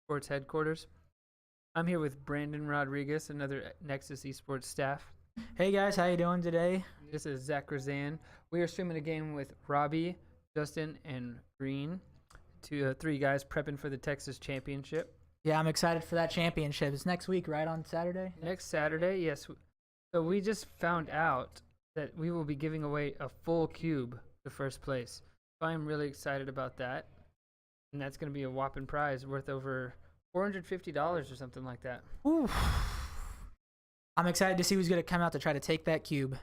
Esports headquarters. I'm here with Brandon Rodriguez, another Nexus Esports staff. Hey guys, how you doing today? This is Zach Razan. We are streaming a game with Robbie, Justin, and Green, three guys prepping for the Texas Championship. Yeah, I'm excited for that championship. It's next week, right, on Saturday? Next Saturday, yes. So we just found out that we will be giving away a full cube to first place. So I'm really excited about that. And that's going to be a whopping prize worth over $450 or something like that. Ooh. I'm excited to see who's going to come out to try to take that cube.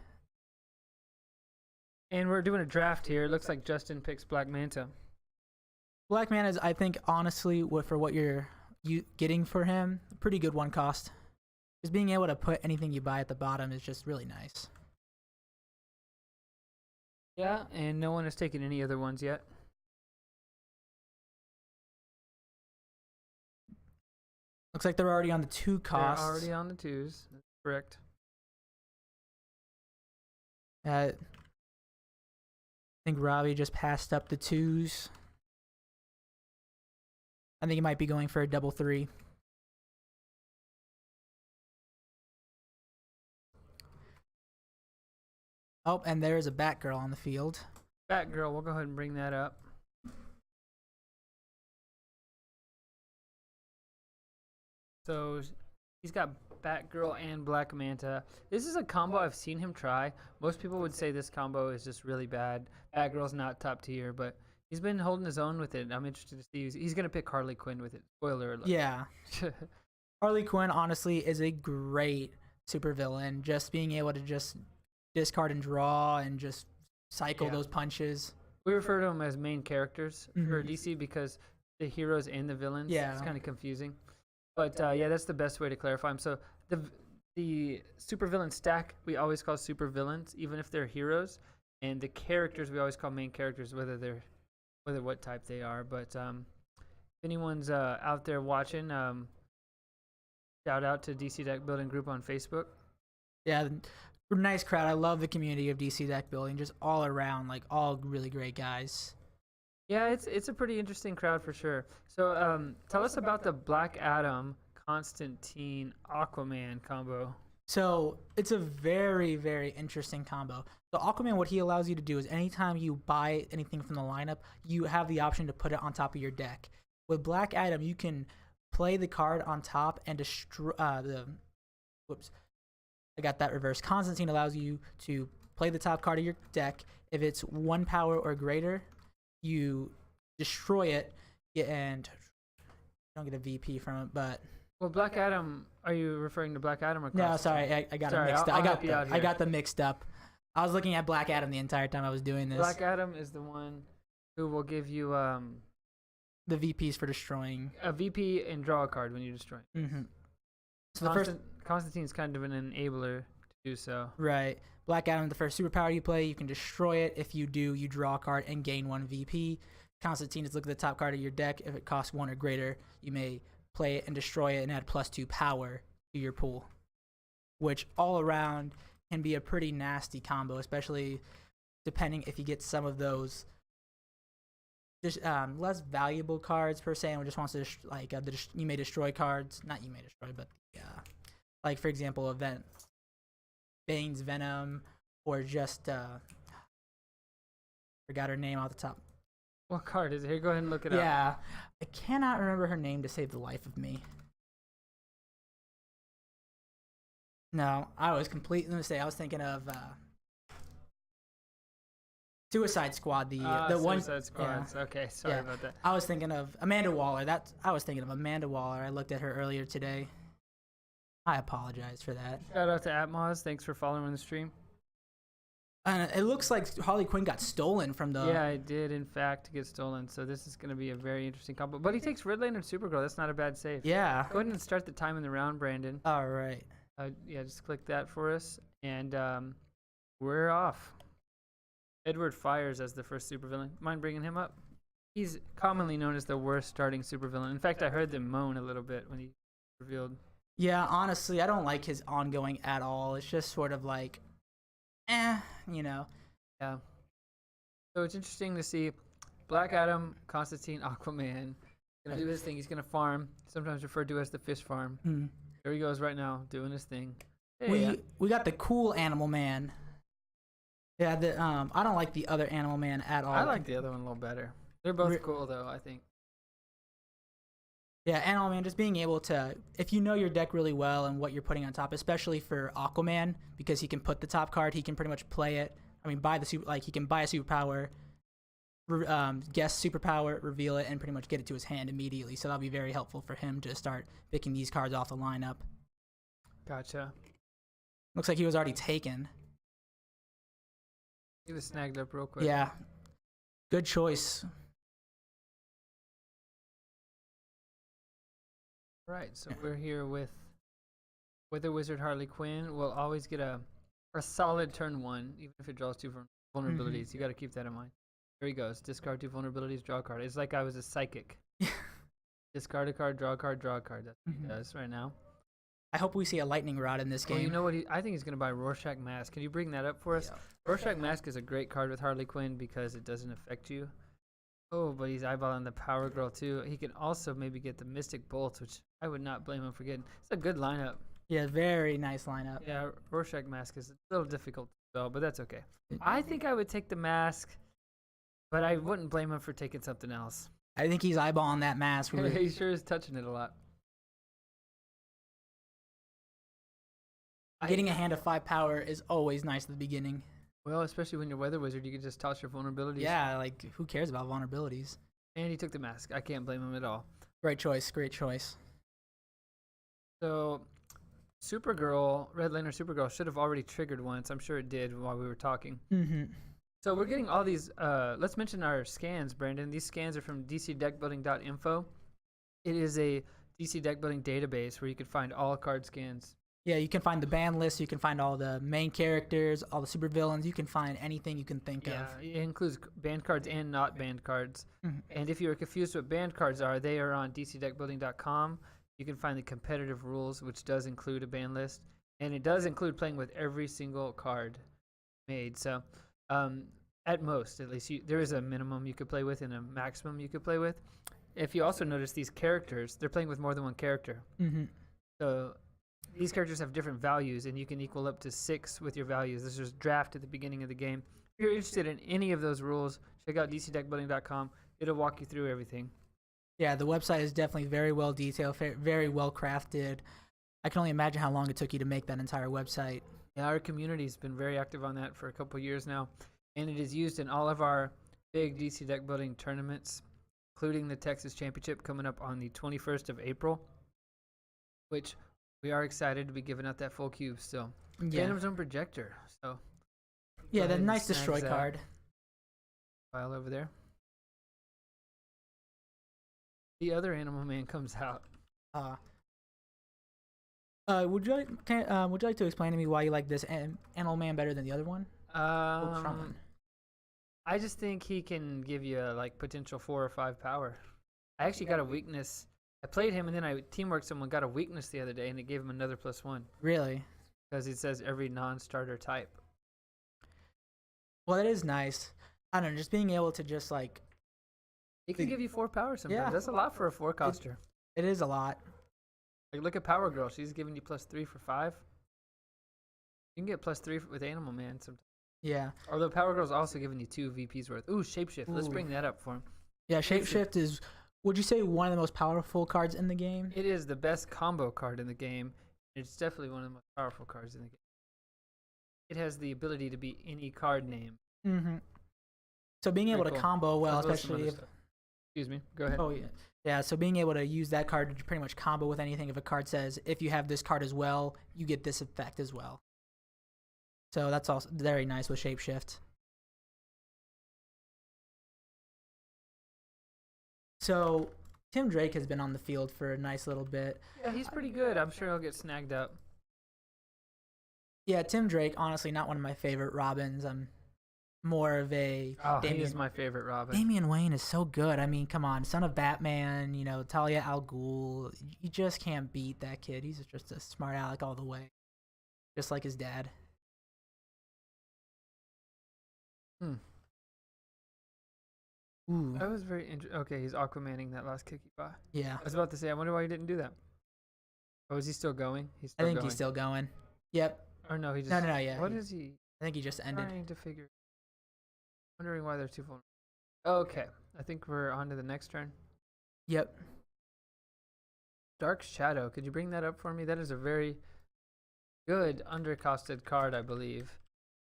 And we're doing a draft here. It looks like Justin picks Black Manta. Black Man is, I think, honestly, for what you're getting for him, a pretty good one cost. Just being able to put anything you buy at the bottom is just really nice. Yeah, and no one has taken any other ones yet. Looks like they're already on the 2 costs. They're already on the 2s. That's correct. I think Robbie just passed up the 2s. I think he might be going for a double 3. Oh, and there's a Batgirl on the field. Batgirl, we'll go ahead and bring that up. So he's got Batgirl and Black Manta. This is a combo I've seen him try. Most people would say this combo is just really bad. Batgirl's not top tier, but he's been holding his own with it. I'm interested to see. He's going to pick Harley Quinn with it. Spoiler alert. Yeah. Harley Quinn, honestly, is a great supervillain. Just being able to just discard and draw and just cycle those punches. We refer to them as main characters for DC because the heroes and the villains. Yeah. It's kind of confusing. But yeah, that's the best way to clarify them. So the supervillain stack we always call supervillains, even if they're heroes, and the characters we always call main characters, whether what type they are. But if anyone's out there watching, shout out to DC Deck Building Group on Facebook. Yeah, nice crowd. I love the community of DC Deck Building, just all around, like all really great guys. Yeah, it's a pretty interesting crowd for sure. So tell us about the Black Adam, Constantine, Aquaman combo. So it's a very, very interesting combo. So Aquaman, what he allows you to do is anytime you buy anything from the lineup, you have the option to put it on top of your deck. With Black Adam, you can play the card on top and destroy whoops. I got that reversed. Constantine allows you to play the top card of your deck. If it's 1 power or greater, you destroy it, and you don't get a VP from it, but... Well, Black Adam, are you referring to Black Adam or Constantine? No, sorry, I got it mixed up. I got them mixed up. I was looking at Black Adam the entire time I was doing this. Black Adam is the one who will give you the VPs for destroying. A VP and draw a card when you destroy. So Constantine's kind of an enabler to do so. Right. Black Adam, the first superpower you play, you can destroy it. If you do, you draw a card and gain 1 VP. Constantine is look at the top card of your deck. If it costs 1 or greater, you may play it and destroy it and add +2 power to your pool, which all around can be a pretty nasty combo, especially depending if you get some of those just less valuable cards per se, and just wants to you may destroy cards. Not you may destroy, but like for example, event Bane's Venom, or just forgot her name off the top. What card is it? Here, go ahead and look it up. Yeah, I cannot remember her name to save the life of me. No, I was completely mistaken. I was thinking of Suicide Squad. The one. Suicide Squad. Yeah. Okay, sorry about that. I was thinking of Amanda Waller. I was thinking of Amanda Waller. I looked at her earlier today. I apologize for that. Shout out to Atmos. Thanks for following the stream. And it looks like Harley Quinn got stolen from the... Yeah, it did, in fact, get stolen. So this is going to be a very interesting combo. But he takes Red Lane and Supergirl. That's not a bad save. Yeah. Go ahead and start the time in the round, Brandon. All right. Yeah, just click that for us. And we're off. Edward Fires as the first supervillain. Mind bringing him up? He's commonly known as the worst starting supervillain. In fact, I heard them moan a little bit when he revealed. Yeah, honestly, I don't like his ongoing at all. It's just sort of like, you know. Yeah. So it's interesting to see Black Adam, Constantine, Aquaman, Gonna do his thing. He's gonna farm, sometimes referred to as the fish farm. Mm. There he goes right now, doing his thing. Hey, We got the cool Animal Man. Yeah, I don't like the other Animal Man at all. I like the other one a little better. They're both cool though, I think. Yeah, Animal Man, just being able to, if you know your deck really well and what you're putting on top, especially for Aquaman, because he can put the top card, he can pretty much play it. I mean, buy the super, like he can buy a superpower, guess superpower, reveal it, and pretty much get it to his hand immediately. So that'll be very helpful for him to start picking these cards off the lineup. Gotcha. Looks like he was already taken. He was snagged up real quick. Yeah, good choice. Right, so we're here with Wither Wizard Harley Quinn. We'll always get a solid turn 1, even if it draws 2 vulnerabilities. You got to keep that in mind. Here he goes. Discard 2 vulnerabilities, draw a card. It's like I was a psychic. Discard a card, draw a card, draw a card. That's what he does right now. I hope we see a lightning rod in this game. Oh, you know what? I think he's going to buy Rorschach Mask. Can you bring that up for us? Yeah. Rorschach Mask is a great card with Harley Quinn because it doesn't affect you. Oh, but he's eyeballing the Power Girl too. He can also maybe get the Mystic Bolts, which I would not blame him for getting. It's a good lineup. Yeah, very nice lineup. Yeah, Rorschach Mask is a little difficult to spell, but that's okay. I think I would take the mask, but I wouldn't blame him for taking something else. I think he's eyeballing that mask. He sure is touching it a lot. Getting a hand of 5 power is always nice at the beginning. Well, especially when you're Weather Wizard, you can just toss your vulnerabilities. Yeah, like, who cares about vulnerabilities? And he took the mask. I can't blame him at all. Great choice, great choice. So, Supergirl, Red Lantern Supergirl should have already triggered once. I'm sure it did while we were talking. Mm-hmm. So we're getting all these, let's mention our scans, Brandon. These scans are from dcdeckbuilding.info. It is a DC deck building database where you can find all card scans. Yeah, you can find the ban list, you can find all the main characters, all the supervillains, you can find anything you can think of. Yeah, it includes banned cards and not banned cards. Mhm. And if you're confused what banned cards are, they are on dcdeckbuilding.com. You can find the competitive rules, which does include a ban list. And it does include playing with every single card made. So, at most, at least, there is a minimum you could play with and a maximum you could play with. If you also notice these characters, they're playing with more than one character. Mm-hmm. So these characters have different values, and you can equal up to 6 with your values. This is draft at the beginning of the game. If you're interested in any of those rules, check out dcdeckbuilding.com. It'll walk you through everything. Yeah, the website is definitely very well detailed, very well crafted. I can only imagine how long it took you to make that entire website. Yeah, our community's been very active on that for a couple years now, and it is used in all of our big DC deck building tournaments, including the Texas Championship coming up on the 21st of April, which we are excited to be giving out that full cube still. Yeah, Phantom Zone Projector. So yeah, go the ahead and nice snag destroy that card. file over there. The other Animal Man comes out. Would you like to explain to me why you like this Animal Man better than the other one? I just think he can give you like potential 4 or 5 power. I actually got a weakness. I played him and then I teamworked someone, got a weakness the other day, and it gave him another +1 Really? because it says every non-starter type. Well, that is nice. I don't know, just being able to just like. He can give you 4 power sometimes. Yeah. That's a lot for a 4-coster. It is a lot. Like look at Power Girl. She's giving you +3 for 5. You can get +3 with Animal Man sometimes. Yeah. Although Power Girl's also giving you 2 VPs worth. Ooh, Shapeshift. Let's bring that up for him. Yeah, Shapeshift is, would you say, one of the most powerful cards in the game? It is the best combo card in the game. It's definitely one of the most powerful cards in the game. It has the ability to be any card name. Mm-hmm. So being able to cool. combo well, As well as some especially other if. stuff. Excuse me. Go ahead. Oh, yeah. Yeah, so being able to use that card to pretty much combo with anything. If a card says, if you have this card as well, you get this effect as well. So that's also very nice with Shapeshift. So Tim Drake has been on the field for a nice little bit. Yeah, he's pretty good. I'm sure he'll get snagged up. Yeah, Tim Drake, honestly, not one of my favorite Robins. I'm more of a Oh, he is my favorite Robin. Damian Wayne is so good. I mean, come on, son of Batman, you know, Talia al Ghul. You just can't beat that kid. He's just a smart aleck all the way, just like his dad. Ooh. That was very interesting. Okay, he's Aquamaning that last kick he bought. Yeah. I was about to say, I wonder why he didn't do that. Oh, is he still going? He's I still think going. he's still going. Yep. Or no, he just. No, yeah. What is he I think he just ended. trying to figure? Wondering why they're too vulnerable. Okay, I think we're on to the next turn. Yep. Dark Shadow. Could you bring that up for me? That is a very good undercosted card, I believe,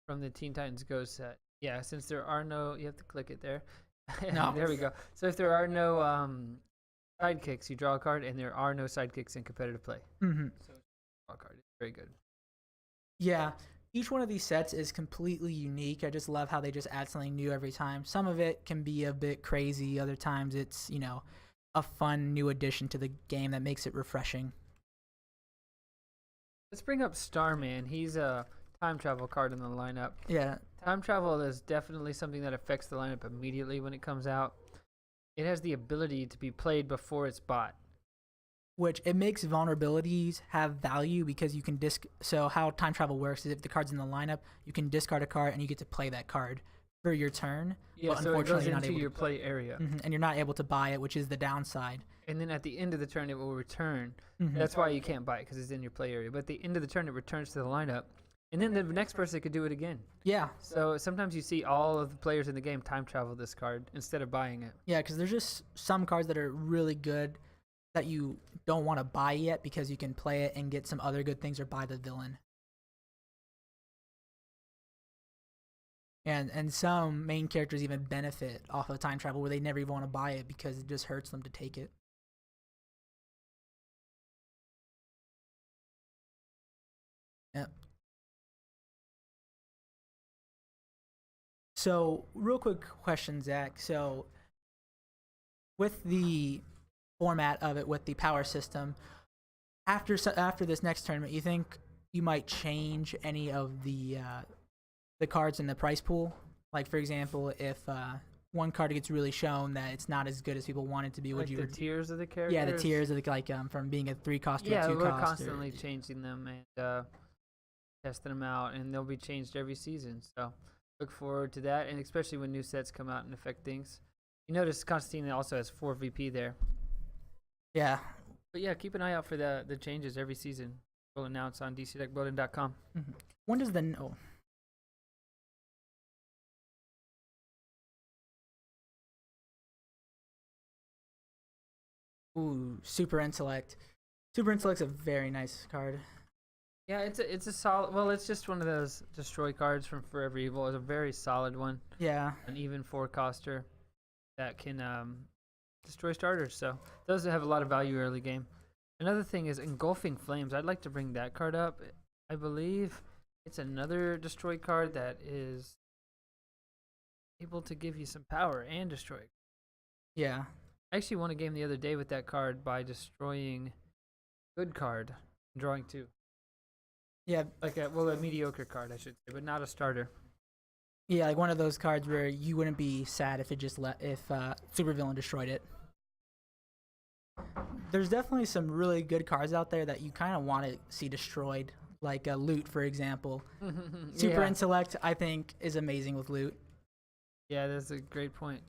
from the Teen Titans Go set. Yeah, since there are no, you have to click it there. No. There we go. So if there are no sidekicks, you draw a card, and there are no sidekicks in competitive play. Mm-hmm. So draw a card. It's very good. Yeah. Each one of these sets is completely unique. I just love how they just add something new every time. Some of it can be a bit crazy. Other times it's, a fun new addition to the game that makes it refreshing. Let's bring up Starman. He's a time travel card in the lineup. Yeah. Time travel is definitely something that affects the lineup immediately when it comes out. It has the ability to be played before it's bought. Which it makes vulnerabilities have value because you can so how time travel works is if the card's in the lineup, you can discard a card and you get to play that card for your turn. Yeah, but so it goes you're not into able your to play area. and you're not able to buy it, which is the downside. And then at the end of the turn, it will return. That's why you can't buy it, because it's in your play area. But at the end of the turn, it returns to the lineup. And then the next person could do it again. Yeah. So sometimes you see all of the players in the game time travel this card instead of buying it. Yeah, because there's just some cards that are really good that you don't want to buy yet because you can play it and get some other good things or buy the villain. And some main characters even benefit off of time travel where they never even want to buy it because it just hurts them to take it. Yep. So, real quick question, Zach. So, with the format of it, with the power system, after this next tournament, you think you might change any of the cards in the price pool? Like, for example, if one card gets really shown that it's not as good as people want it to be, would Like you? the tiers of the characters? Yeah, the tiers of from being a 3-cost to a 2-cost. Yeah, we're constantly changing them and testing them out, and they'll be changed every season. So look forward to that, and especially when new sets come out and affect things. You notice Constantine also has 4 VP there. Yeah. But yeah, keep an eye out for the changes every season. We'll announce on DCDeckBuilding.com. Mm-hmm. When does the Ooh, Super Intellect. Super Intellect's a very nice card. Yeah, it's a solid. Well, it's just one of those destroy cards from Forever Evil. It's a very solid one. Yeah. An even 4-coster that can destroy starters. So those have a lot of value early game. Another thing is Engulfing Flames. I'd like to bring that card up. I believe it's another destroy card that is able to give you some power and destroy. Yeah. I actually won a game the other day with that card by destroying good card, drawing 2. Yeah. Like a mediocre card, I should say, but not a starter. Yeah, like one of those cards where you wouldn't be sad if it just Supervillain destroyed it. There's definitely some really good cards out there that you kind of want to see destroyed, like Loot, for example. Super Intellect, I think, is amazing with Loot. Yeah, that's a great point.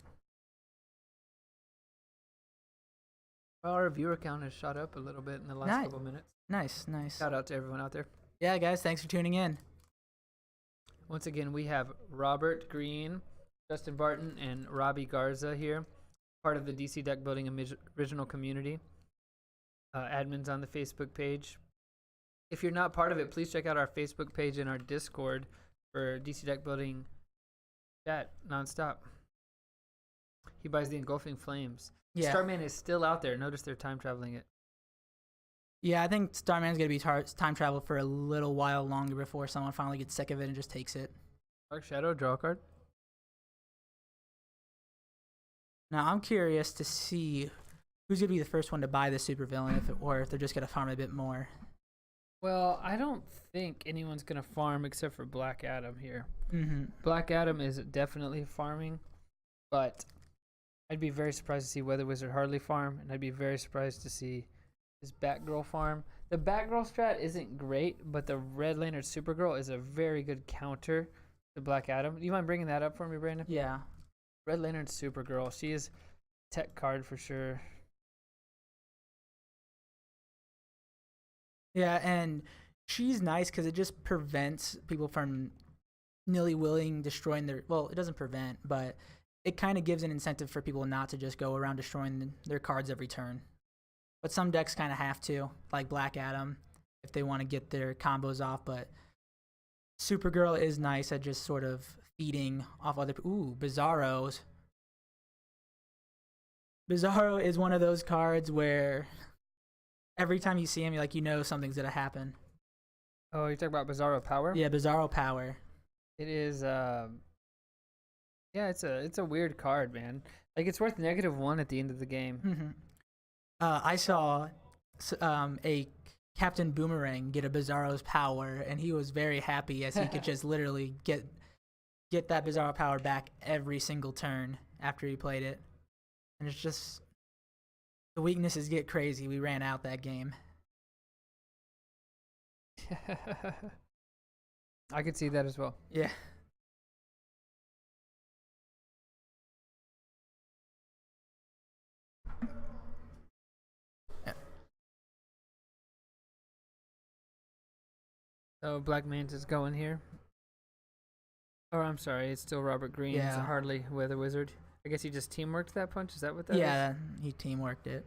Well, our viewer count has shot up a little bit in the last couple minutes. Nice. Shout out to everyone out there. Yeah, guys, thanks for tuning in. Once again, we have Robert Green, Justin Barton, and Robbie Garza here, part of the DC Deck Building original community. Admins on the Facebook page. If you're not part of it, please check out our Facebook page and our Discord for DC Deck Building chat nonstop. He buys the Engulfing Flames. Yeah. Starman is still out there. Notice they're time traveling it. Yeah, I think Starman's going to be time travel for a little while longer before someone finally gets sick of it and just takes it. Dark Shadow, draw a card. Now, I'm curious to see who's going to be the first one to buy the supervillain, or if they're just going to farm a bit more. Well, I don't think anyone's going to farm except for Black Adam here. Mm-hmm. Black Adam is definitely farming, but I'd be very surprised to see Weather Wizard hardly farm, and I'd be very surprised to see his Batgirl farm. The Batgirl strat isn't great, but the Red Lantern Supergirl is a very good counter to Black Adam. Do you mind bringing that up for me, Brandon? Yeah. Red Lantern Supergirl. She is tech card for sure. Yeah, and she's nice because it just prevents people from nilly-willing destroying their. Well, it doesn't prevent, but it kind of gives an incentive for people not to just go around destroying their cards every turn. But some decks kind of have to, like Black Adam, if they want to get their combos off. But Supergirl is nice at just sort of feeding off other. Ooh, Bizarros. Bizarro is one of those cards where every time you see him, you're like, you know something's gonna happen. Oh, you're talking about Bizarro Power? Yeah, Bizarro Power. It is. Yeah, it's a weird card, man. Like it's worth -1 at the end of the game. Mm-hmm. I saw a Captain Boomerang get a Bizarro's power, and he was very happy as he could just literally get that Bizarro power back every single turn after he played it. And it's just the weaknesses get crazy. We ran out that game. I could see that as well. Yeah. So Black Manta's going here. Or I'm sorry, it's still Robert Green's Hardly Weather Wizard. I guess he just teamworked that punch. Is that what that is? Yeah, he teamworked it.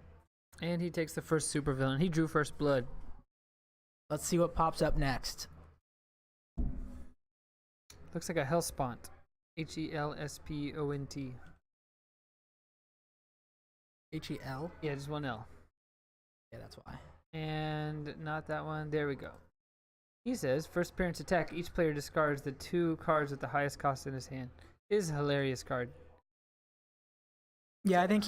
And he takes the first supervillain. He drew first blood. Let's see what pops up next. Looks like a Hellspont. Helspont. Hel? Yeah, just one L. Yeah, that's why. And not that one. There we go. He says, first appearance attack, each player discards the 2 cards with the highest cost in his hand. It is a hilarious card. Yeah, I think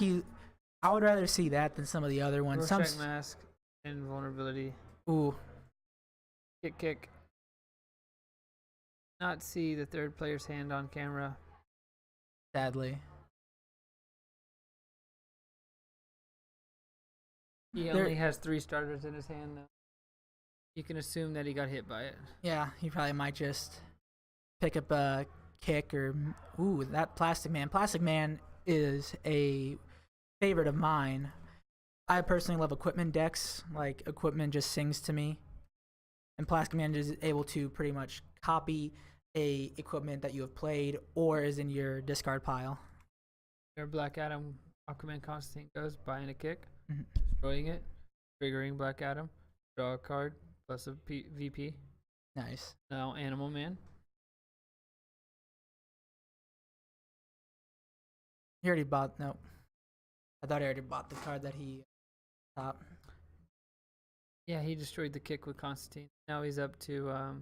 I would rather see that than some of the other ones. Rorschach Mask, Invulnerability. Ooh. Kick. Not see the third player's hand on camera. Sadly. He only has 3 starters in his hand, though. You can assume that he got hit by it. Yeah, he probably might just pick up a kick or... Ooh, that Plastic Man. Plastic Man is a favorite of mine. I personally love equipment decks. Like, equipment just sings to me. And Plastic Man is able to pretty much copy a equipment that you have played or is in your discard pile. Your Black Adam Aquaman Constantine goes, buying a kick, Mm-hmm. destroying it, triggering Black Adam, draw a card, plus a VP. Nice. Now Animal Man. He already bought... No. I thought he already bought the card that he top. Yeah, he destroyed the kick with Constantine. Now he's up to...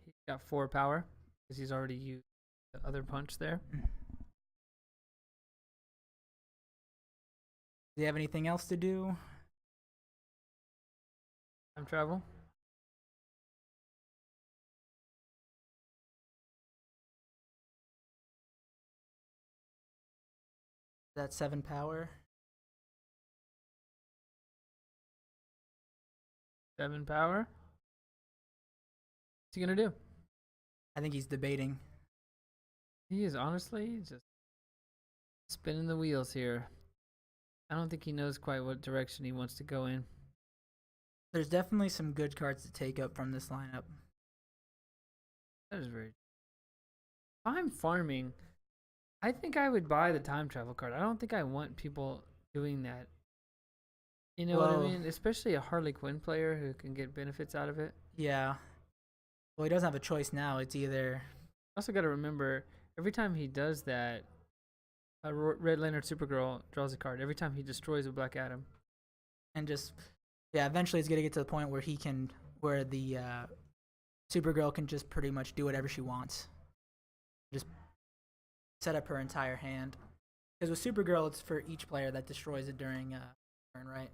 he's got 4 power, because he's already used the other punch there. Do you have anything else to do? Time travel. That 7 power. 7 power. What's he gonna do? I think he's debating. He is honestly just spinning the wheels here. I don't think he knows quite what direction he wants to go in. There's definitely some good cards to take up from this lineup. That is very... If I'm farming, I think I would buy the time travel card. I don't think I want people doing that. You know what I mean? Especially a Harley Quinn player who can get benefits out of it. Yeah. Well, he doesn't have a choice now. It's either... Also got to remember, every time he does that, a Red Lantern Supergirl draws a card. Every time he destroys a Black Adam. And just... Yeah, eventually it's going to get to the point where where the Supergirl can just pretty much do whatever she wants. Just set up her entire hand. Because with Supergirl, it's for each player that destroys it during a turn, right?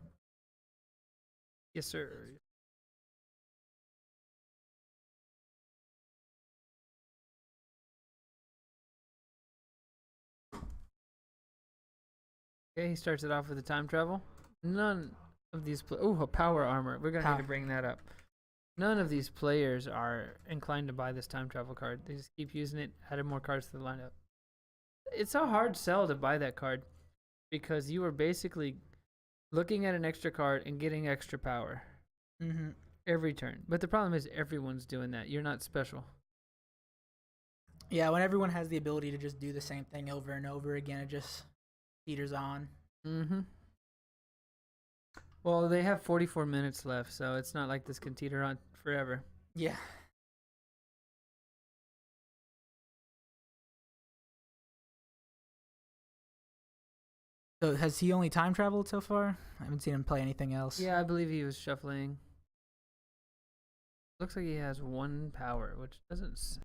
Yes, sir. Okay, he starts it off with a time travel. None of these... a power armor. We're going to need to bring that up. None of these players are inclined to buy this time travel card. They just keep using it, adding more cards to the lineup. it's a hard sell to buy that card because you are basically looking at an extra card and getting extra power every turn. But the problem is everyone's doing that. You're not special. Yeah, when everyone has the ability to just do the same thing over and over again, it just peters on. Well, they have 44 minutes left, so it's not like this can teeter on forever. Yeah. So has he only time traveled so far? I haven't seen him play anything else. Yeah, I believe he was shuffling. Looks like he has 1 power, which doesn't.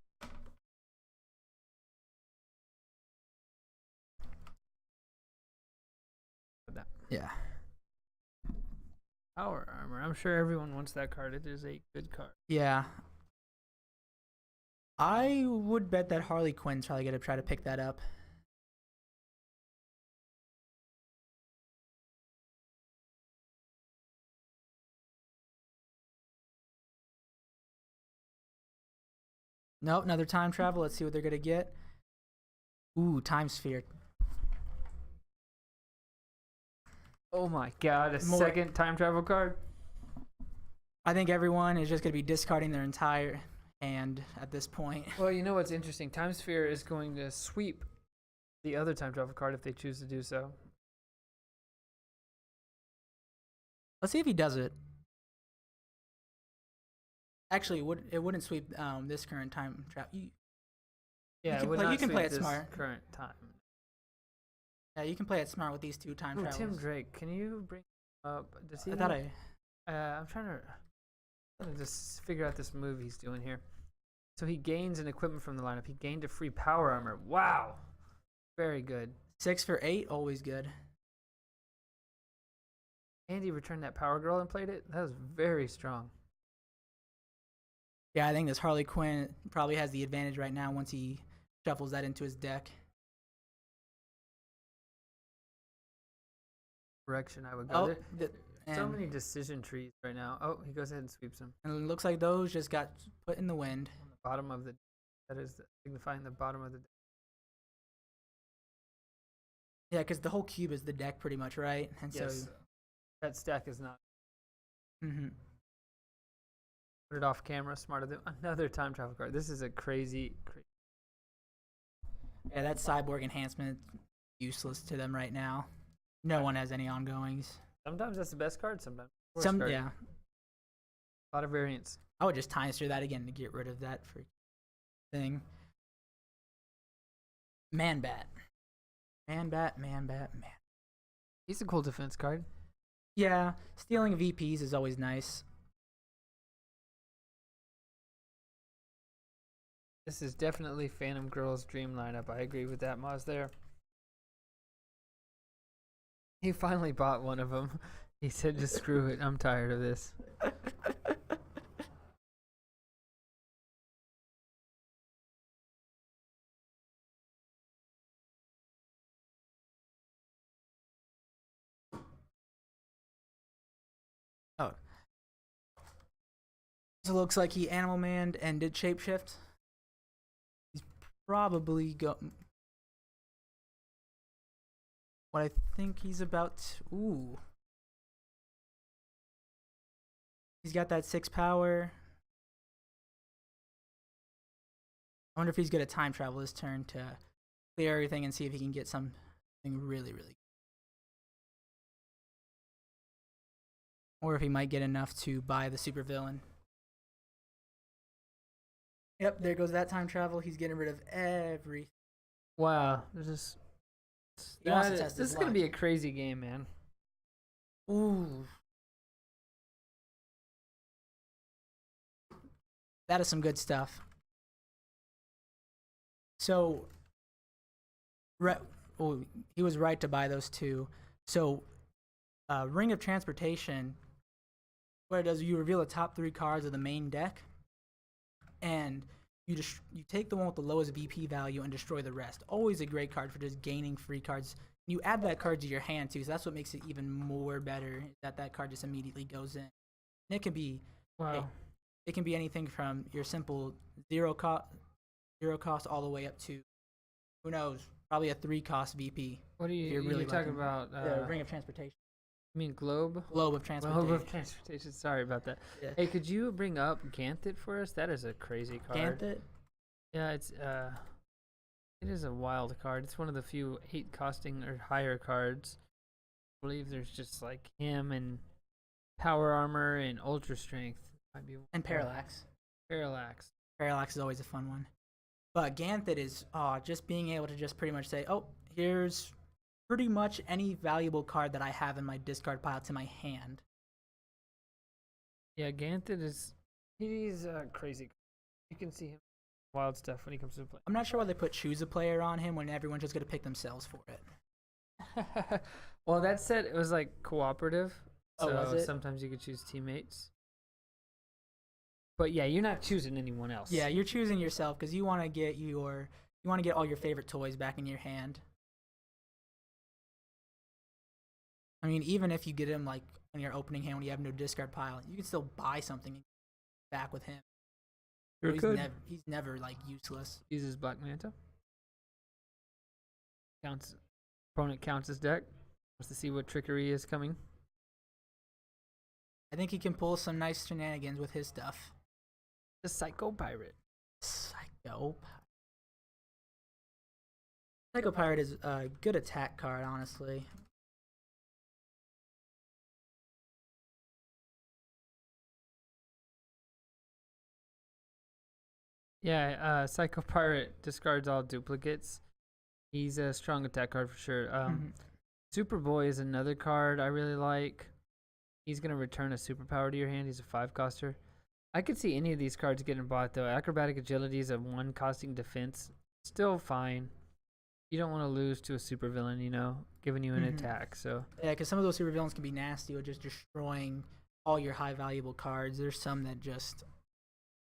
Yeah. Power armor. I'm sure everyone wants that card. It is a good card. Yeah. I would bet that Harley Quinn's probably gonna try to pick that up. Nope, another time travel. Let's see what they're gonna get. Ooh, time sphere. Oh my god, a second time travel card? I think everyone is just gonna be discarding their entire hand at this point. Well, you know what's interesting? Time Sphere is going to sweep the other time travel card if they choose to do so. Let's see if he does it. Actually, it wouldn't sweep this current time travel. Yeah, you can play it smart. Current time. Yeah, you can play it smart with these 2 time travels. Tim Drake, can you bring up? Does he? I thought I'm trying to just figure out this move he's doing here. So he gains an equipment from the lineup. He gained a free power armor. Wow, very good. 6 for 8, always good. And he returned that power girl and played it. That was very strong. Yeah, I think this Harley Quinn probably has the advantage right now once he shuffles that into his deck. Direction I would go. So And, many decision trees right now. Oh, he goes ahead and sweeps them. and it looks like those just got put in the wind. On the bottom of the, that is signifying the bottom of the deck. Yeah, because the whole cube is the deck pretty much, right? And Yes. so That stack is not. Mhm. Put it off camera. Smarter than another time travel card. This is a crazy. Yeah, that cyborg enhancement useless to them right now. No one has any ongoings. Sometimes that's the best card. Sometimes. Yeah. A lot of variance. I would just time through that again to get rid of that thing. Man bat. He's a cool defense card. Yeah, stealing VPs is always nice. This is definitely Phantom Girl's dream lineup. I agree with that, Moz, there. He finally bought one of them. He said, just screw it. I'm tired of this. Oh. So it looks like he Animal Manned and did shapeshift. He's probably what I think he's about to, ooh. He's got that 6 power. I wonder if he's gonna time travel his turn to clear everything and see if he can get something really, really good. Or if he might get enough to buy the supervillain. Yep, there goes that time travel. He's getting rid of everything. Wow. This He wants to test this his is going to luck. be a crazy game, man. Ooh. That is some good stuff. So, he was right to buy those 2. So, Ring of Transportation, what it does, you reveal the top 3 cards of the main deck, and you take the one with the lowest VP value and destroy the rest. Always a great card for just gaining free cards. You add that card to your hand too, so that's what makes it even more better. That card just immediately goes in. And it can be It can be anything from your simple zero cost all the way up to, who knows, Probably a 3-cost VP. What are If you you're really talking lucky. about? The Ring of Transportation. You mean Globe? Globe of Transportation. Globe of Transportation. Sorry about that. Yeah. Hey, could you bring up Ganthet for us? That is a crazy card. Ganthet? Yeah, it is a wild card. It's one of the few 8 costing or higher cards. I believe there's just like him and power armor and ultra strength. Might be And Parallax. Parallax. Parallax is always a fun one. But Ganthet is just being able to just pretty much say, oh, here's pretty much any valuable card that I have in my discard pile to my hand. Yeah, Ganthet he's crazy. You can see him wild stuff when he comes to play. I'm not sure why they put choose a player on him when everyone's just going to pick themselves for it. Well, that said, it was like cooperative. Oh, So was it? sometimes you could choose teammates. But yeah, you're not choosing anyone else. Yeah, you're choosing yourself because you want to get all your favorite toys back in your hand. I mean, even if you get him like in your opening hand when you have no discard pile, you can still buy something back with him. You're good. He's never like useless. Uses Black Manta. Opponent counts his deck. Wants to see what trickery is coming. I think he can pull some nice shenanigans with his stuff. The Psycho Pirate. Psycho Pirate is a good attack card, honestly. Yeah, Psycho Pirate discards all duplicates. He's a strong attack card for sure. Superboy is another card I really like. He's going to return a superpower to your hand. He's a 5-coster. I could see any of these cards getting bought, though. Acrobatic Agility is a 1-costing defense. Still fine. You don't want to lose to a supervillain, giving you an attack. So Yeah, because some of those supervillains can be nasty with just destroying all your high valuable cards. There's some that just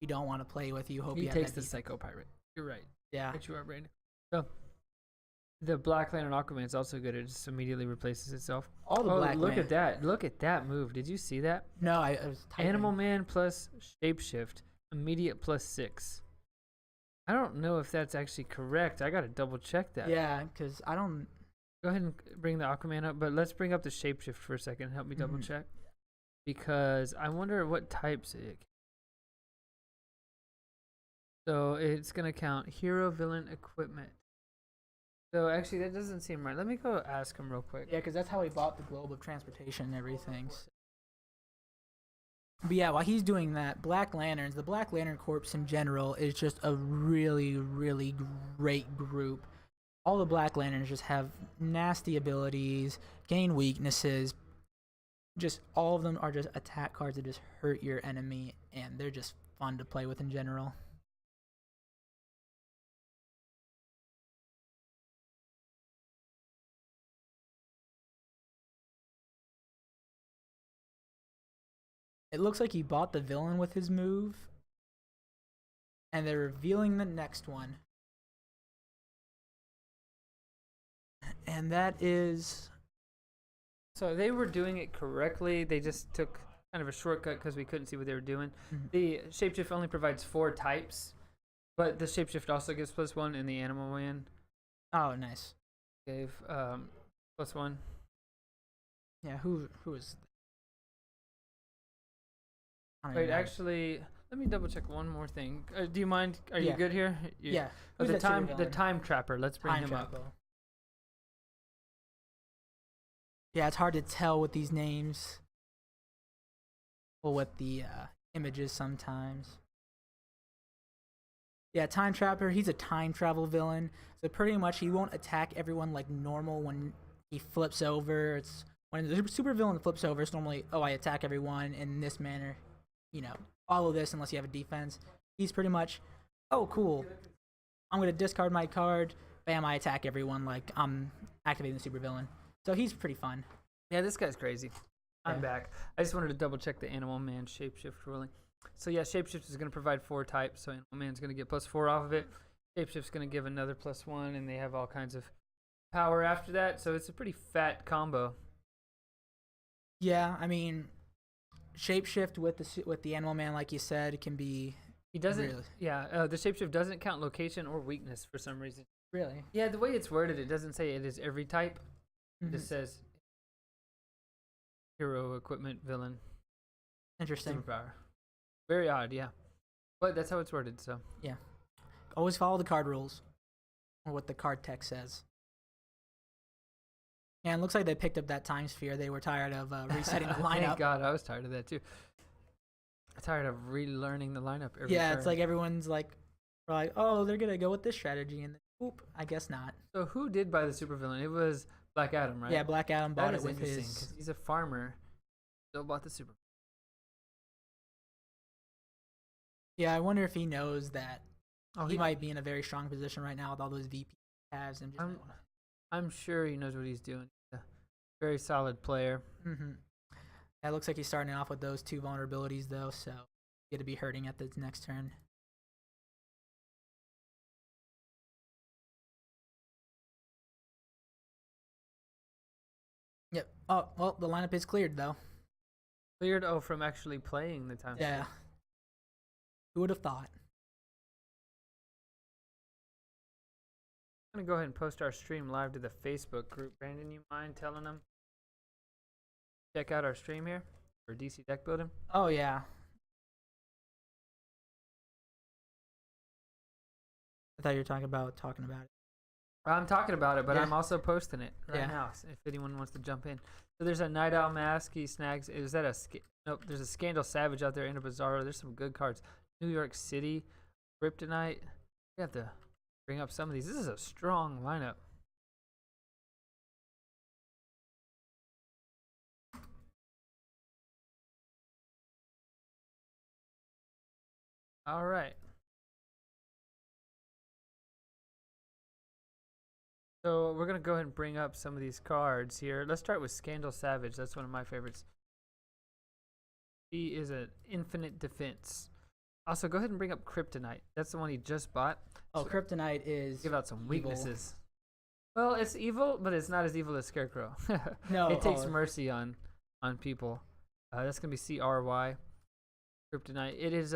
you don't want to play with. You hope he you have takes that the defense. Psycho Pirate. You're right. Yeah. But you are right. So the Black Lantern Aquaman is also good. It just immediately replaces itself. All the Black look Man- at that. Look at that move. Did you see that? No, I was typing. Animal Man plus Shapeshift. Immediate plus 6. I don't know if that's actually correct. I got to double check that. Yeah, because I don't. Go ahead and bring the Aquaman up, but let's bring up the Shapeshift for a second. Help me double check. Because I wonder what types it. So it's going to count hero, villain, equipment. So actually, that doesn't seem right. Let me go ask him real quick. Yeah, because that's how he bought the Globe of Transportation and everything. But yeah, while he's doing that, Black Lanterns, the Black Lantern Corps in general is just a really, really great group. All the Black Lanterns just have nasty abilities, gain weaknesses. Just all of them are just attack cards that just hurt your enemy, and they're just fun to play with in general. It looks like he bought the villain with his move, and they're revealing the next one. And that is... So they were doing it correctly. They just took kind of a shortcut because we couldn't see what they were doing. The Shapeshift only provides 4 types, but the Shapeshift also gives +1, and the Animal Man Oh, nice. gave +1. Yeah, who is... I don't Wait, even know. actually, let me double check one more thing. Do you mind? Are Yeah. you good here? Yeah. Oh, Who's the that the supervillain? Time Trapper. Let's bring Time him up. Trapper. Yeah, it's hard to tell with these names. Or with the images sometimes. Yeah, Time Trapper, he's a time travel villain. So pretty much he won't attack everyone like normal when he flips over. It's when the super villain flips over, it's normally, oh, I attack everyone in this manner. Follow this unless you have a defense. He's pretty much, oh, cool. I'm going to discard my card. Bam, I attack everyone like I'm activating the super villain. So he's pretty fun. Yeah, this guy's crazy. I'm Yeah. back. I just wanted to double check the Animal Man Shapeshift ruling. So yeah, Shapeshift is going to provide 4 types. So Animal Man's going to get +4 off of it. Shapeshift's going to give another +1, and they have all kinds of power after that. So it's a pretty fat combo. Yeah, I mean, Shapeshift with the Animal Man, like you said, can be... He doesn't. Really? Yeah, the Shapeshift doesn't count location or weakness for some reason. Really? Yeah, the way it's worded, it doesn't say it is every type. It just says hero, equipment, villain, Interesting. superpower. Very odd, yeah. But that's how it's worded, so. Yeah. Always follow the card rules, or what the card text says. Yeah, it looks like they picked up that time sphere. They were tired of resetting the lineup. Thank God, I was tired of that too. I'm tired of relearning the lineup every Yeah, turn. it's like everyone's like, we're like, oh, they're gonna go with this strategy, and then, oop, I guess not. So who did buy the supervillain? It was Black Adam, right? Yeah, Black Adam bought That it is with interesting his. because he's a farmer. Still bought the super. Yeah, I wonder if he knows that Oh, he might be in a very strong position right now with all those VP tabs and just. I'm sure he knows what he's doing. He's a very solid player. Yeah, it looks like he's starting off with those 2 vulnerabilities though, so he's gonna be hurting at this next turn. Yep. Oh well, the lineup is cleared though. Cleared from actually playing the time. Yeah. Who would have thought? I'm gonna go ahead and post our stream live to the Facebook group. Brandon, you mind telling them? Check out our stream here for DC deck building. Oh yeah. I thought you were talking about it. I'm talking about it, but Yeah. I'm also posting it right Yeah. now. So if anyone wants to jump in, so there's a Night Owl mask. He snags. Is that a nope? There's a Scandal Savage out there and a Bizarro. There's some good cards. New York City, Kryptonite. We have to bring up some of these. This is a strong lineup. All right. So we're gonna go ahead and bring up some of these cards here. Let's start with Scandal Savage. That's one of my favorites. He is an infinite defense. Also, go ahead and bring up Kryptonite. That's the one he just bought. Oh, So Kryptonite is give out some evil. weaknesses. Well, it's evil, but it's not as evil as Scarecrow. No, it takes mercy on people. That's gonna be CRY. Kryptonite. It is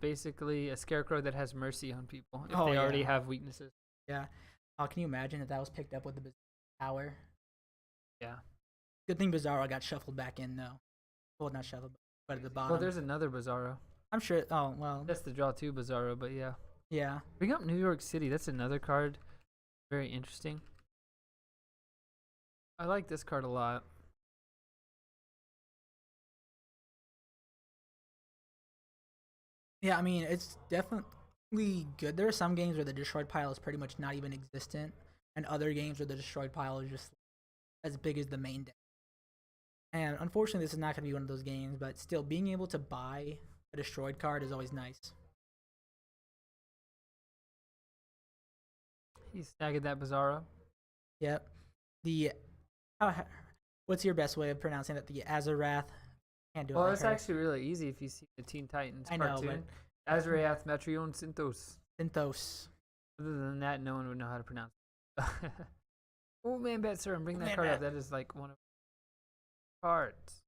basically a Scarecrow that has mercy on people if they already have weaknesses. Yeah. Oh, can you imagine if that was picked up with the power? Yeah. Good thing Bizarro got shuffled back in though. Well, not shuffled, but at the bottom. Well, there's another Bizarro. I'm sure. Oh well. That's the draw 2 Bizarro, but yeah. Yeah. Bring up New York City. That's another card. Very interesting. I like this card a lot. Yeah, I mean, it's definitely good. There are some games where the destroyed pile is pretty much not even existent, and other games where the destroyed pile is just as big as the main deck. And unfortunately, this is not going to be one of those games, but still, being able to buy a destroyed card is always nice. He's snagging that Bizarro. Yep. What's your best way of pronouncing that? The Azarath. Can't do it. Well, like it's her. actually really easy if you see the Teen Titans I know, cartoon. Azraeath Matrion Synthos. Synthos. Other than that, no one would know how to pronounce it. Oh, man, bet, sir, and bring that Man card up. Bat. That is like one of the cards.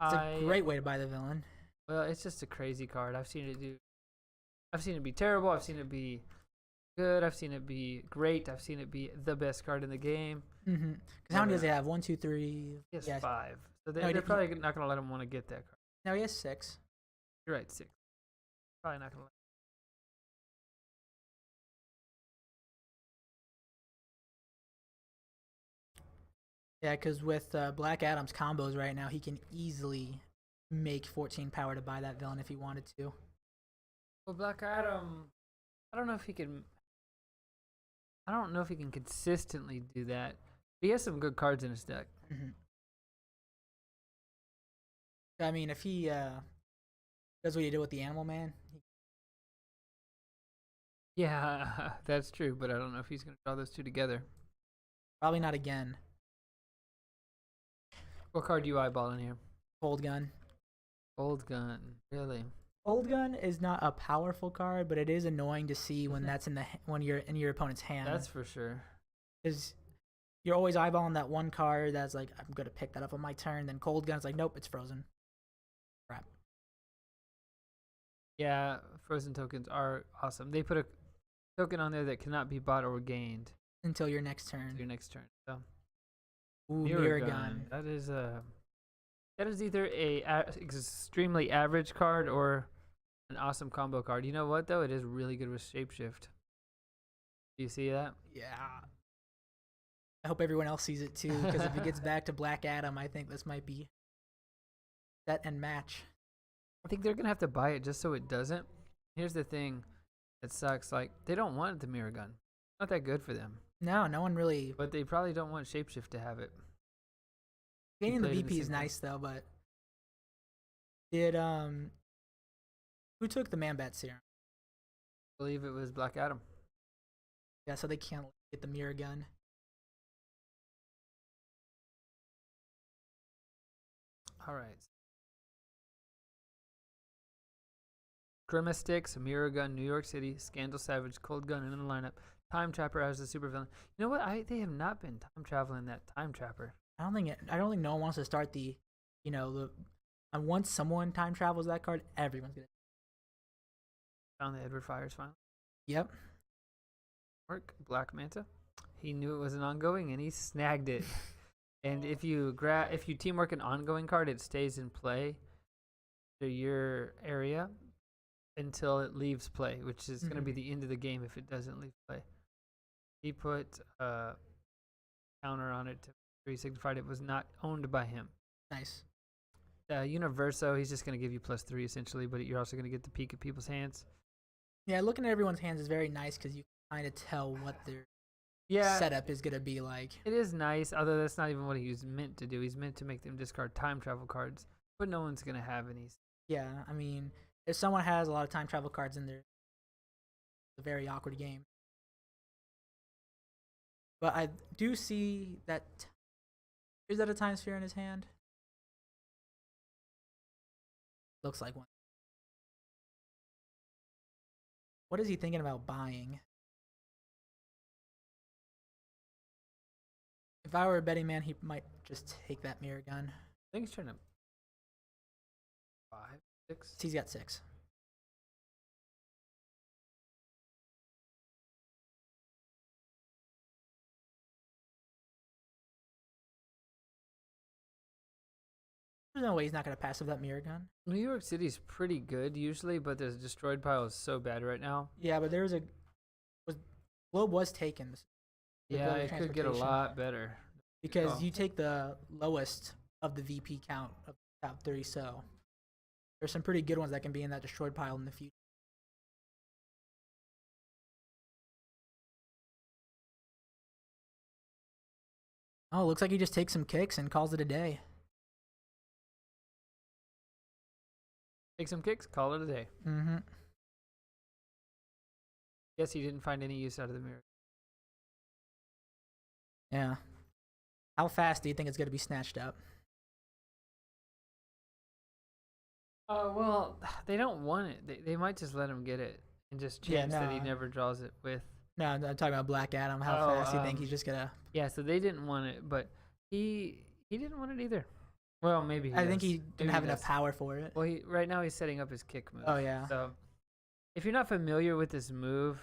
It's a great way to buy the villain. Well, it's just a crazy card. I've seen it be terrible. I've seen it be good. I've seen it be great. I've seen it be the best card in the game. Because how many does he have? 1, 2, 3. He has Yeah. 5. So No, he they're didn't- probably not going to let him want to get that card. No, he has 6. You're right, 6. Probably not going to let him. Yeah, because with Black Adam's combos right now, he can easily make 14 power to buy that villain if he wanted to. Well, Black Adam, I don't know if he can. I don't know if he can consistently do that. He has some good cards in his deck. I mean, if he does what he did with the Animal Man, Yeah, that's true, but I don't know if he's going to draw those two together. probably not again. What card do you eyeball in here? Cold Gun. Gold Gun, really? Cold Gun is not a powerful card, but it is annoying to see when that's when you're in your opponent's hand. That's for sure. Because you're always eyeballing that one card that's like, I'm gonna pick that up on my turn. Then Cold Gun's like, nope, it's frozen. Crap. Yeah, frozen tokens are awesome. They put token on there that cannot be bought or gained until your next turn. your next turn. So Ooh, mirror gun. That is either extremely average card or an awesome combo card. You know what though? It is really good with shapeshift. Do you see that? Yeah. I hope everyone else sees it too, because if it gets back to Black Adam, I think this might be set and match. I think they're gonna have to buy it just so it doesn't. Here's the thing that sucks. Like, they don't want the mirror gun. Not that good for them. No one really. But they probably don't want shapeshift to have it. Gaining the played in the VP is same nice though, but did who took the Man Bat serum? I believe it was Black Adam. Yeah, so they can't get the mirror gun. All right. Grimace Sticks, Mirror Gun, New York City, Scandal Savage, Cold Gun in the lineup. Time Trapper as the supervillain. You know what? They have not been time traveling that Time Trapper. I don't think no one wants to start the, and once someone time travels that card, everyone's gonna. Found the Edward Fires finally. Yep. Work Black Manta. He knew it was an ongoing and he snagged it. And if you teamwork an ongoing card, it stays in play to your area until it leaves play, which is going to be the end of the game if it doesn't leave play. He put a counter on it to he signified it was not owned by him. Nice. Universo, he's just going to give you +3 essentially, but you're also going to get the peek at people's hands. Yeah, looking at everyone's hands is very nice because you kind of tell what their setup is going to be like. It is nice, although that's not even what he was meant to do. He's meant to make them discard time travel cards, but no one's going to have any. Yeah, I mean, if someone has a lot of time travel cards in there, it's a very awkward game. But I do see that. Is that a time sphere in his hand? Looks like one. What is he thinking about buying? If I were a betting man, he might just take that mirror gun. I think he's trying to 5, 6. He's got 6. There's no way he's not going to pass up that mirror gun. New York City's pretty good usually, but the destroyed pile is so bad right now. Yeah, but Globe was taken. Yeah, it could get a lot better. Because you take the lowest of the VP count of the top 3, so there's some pretty good ones that can be in that destroyed pile in the future. Oh, looks like he just takes some kicks and calls it a day. Take some kicks, call it a day. Mm-hmm. Guess he didn't find any use out of the mirror. Yeah. How fast do you think it's going to be snatched up? Well, they don't want it. They might just let him get it and just chance that he never draws it with. No, I'm talking about Black Adam. How fast do you think he's just going to... Yeah, so they didn't want it, but he didn't want it either. Well, maybe I think he didn't have enough power for it. Well, right now he's setting up his kick move. Oh, yeah. So if you're not familiar with this move,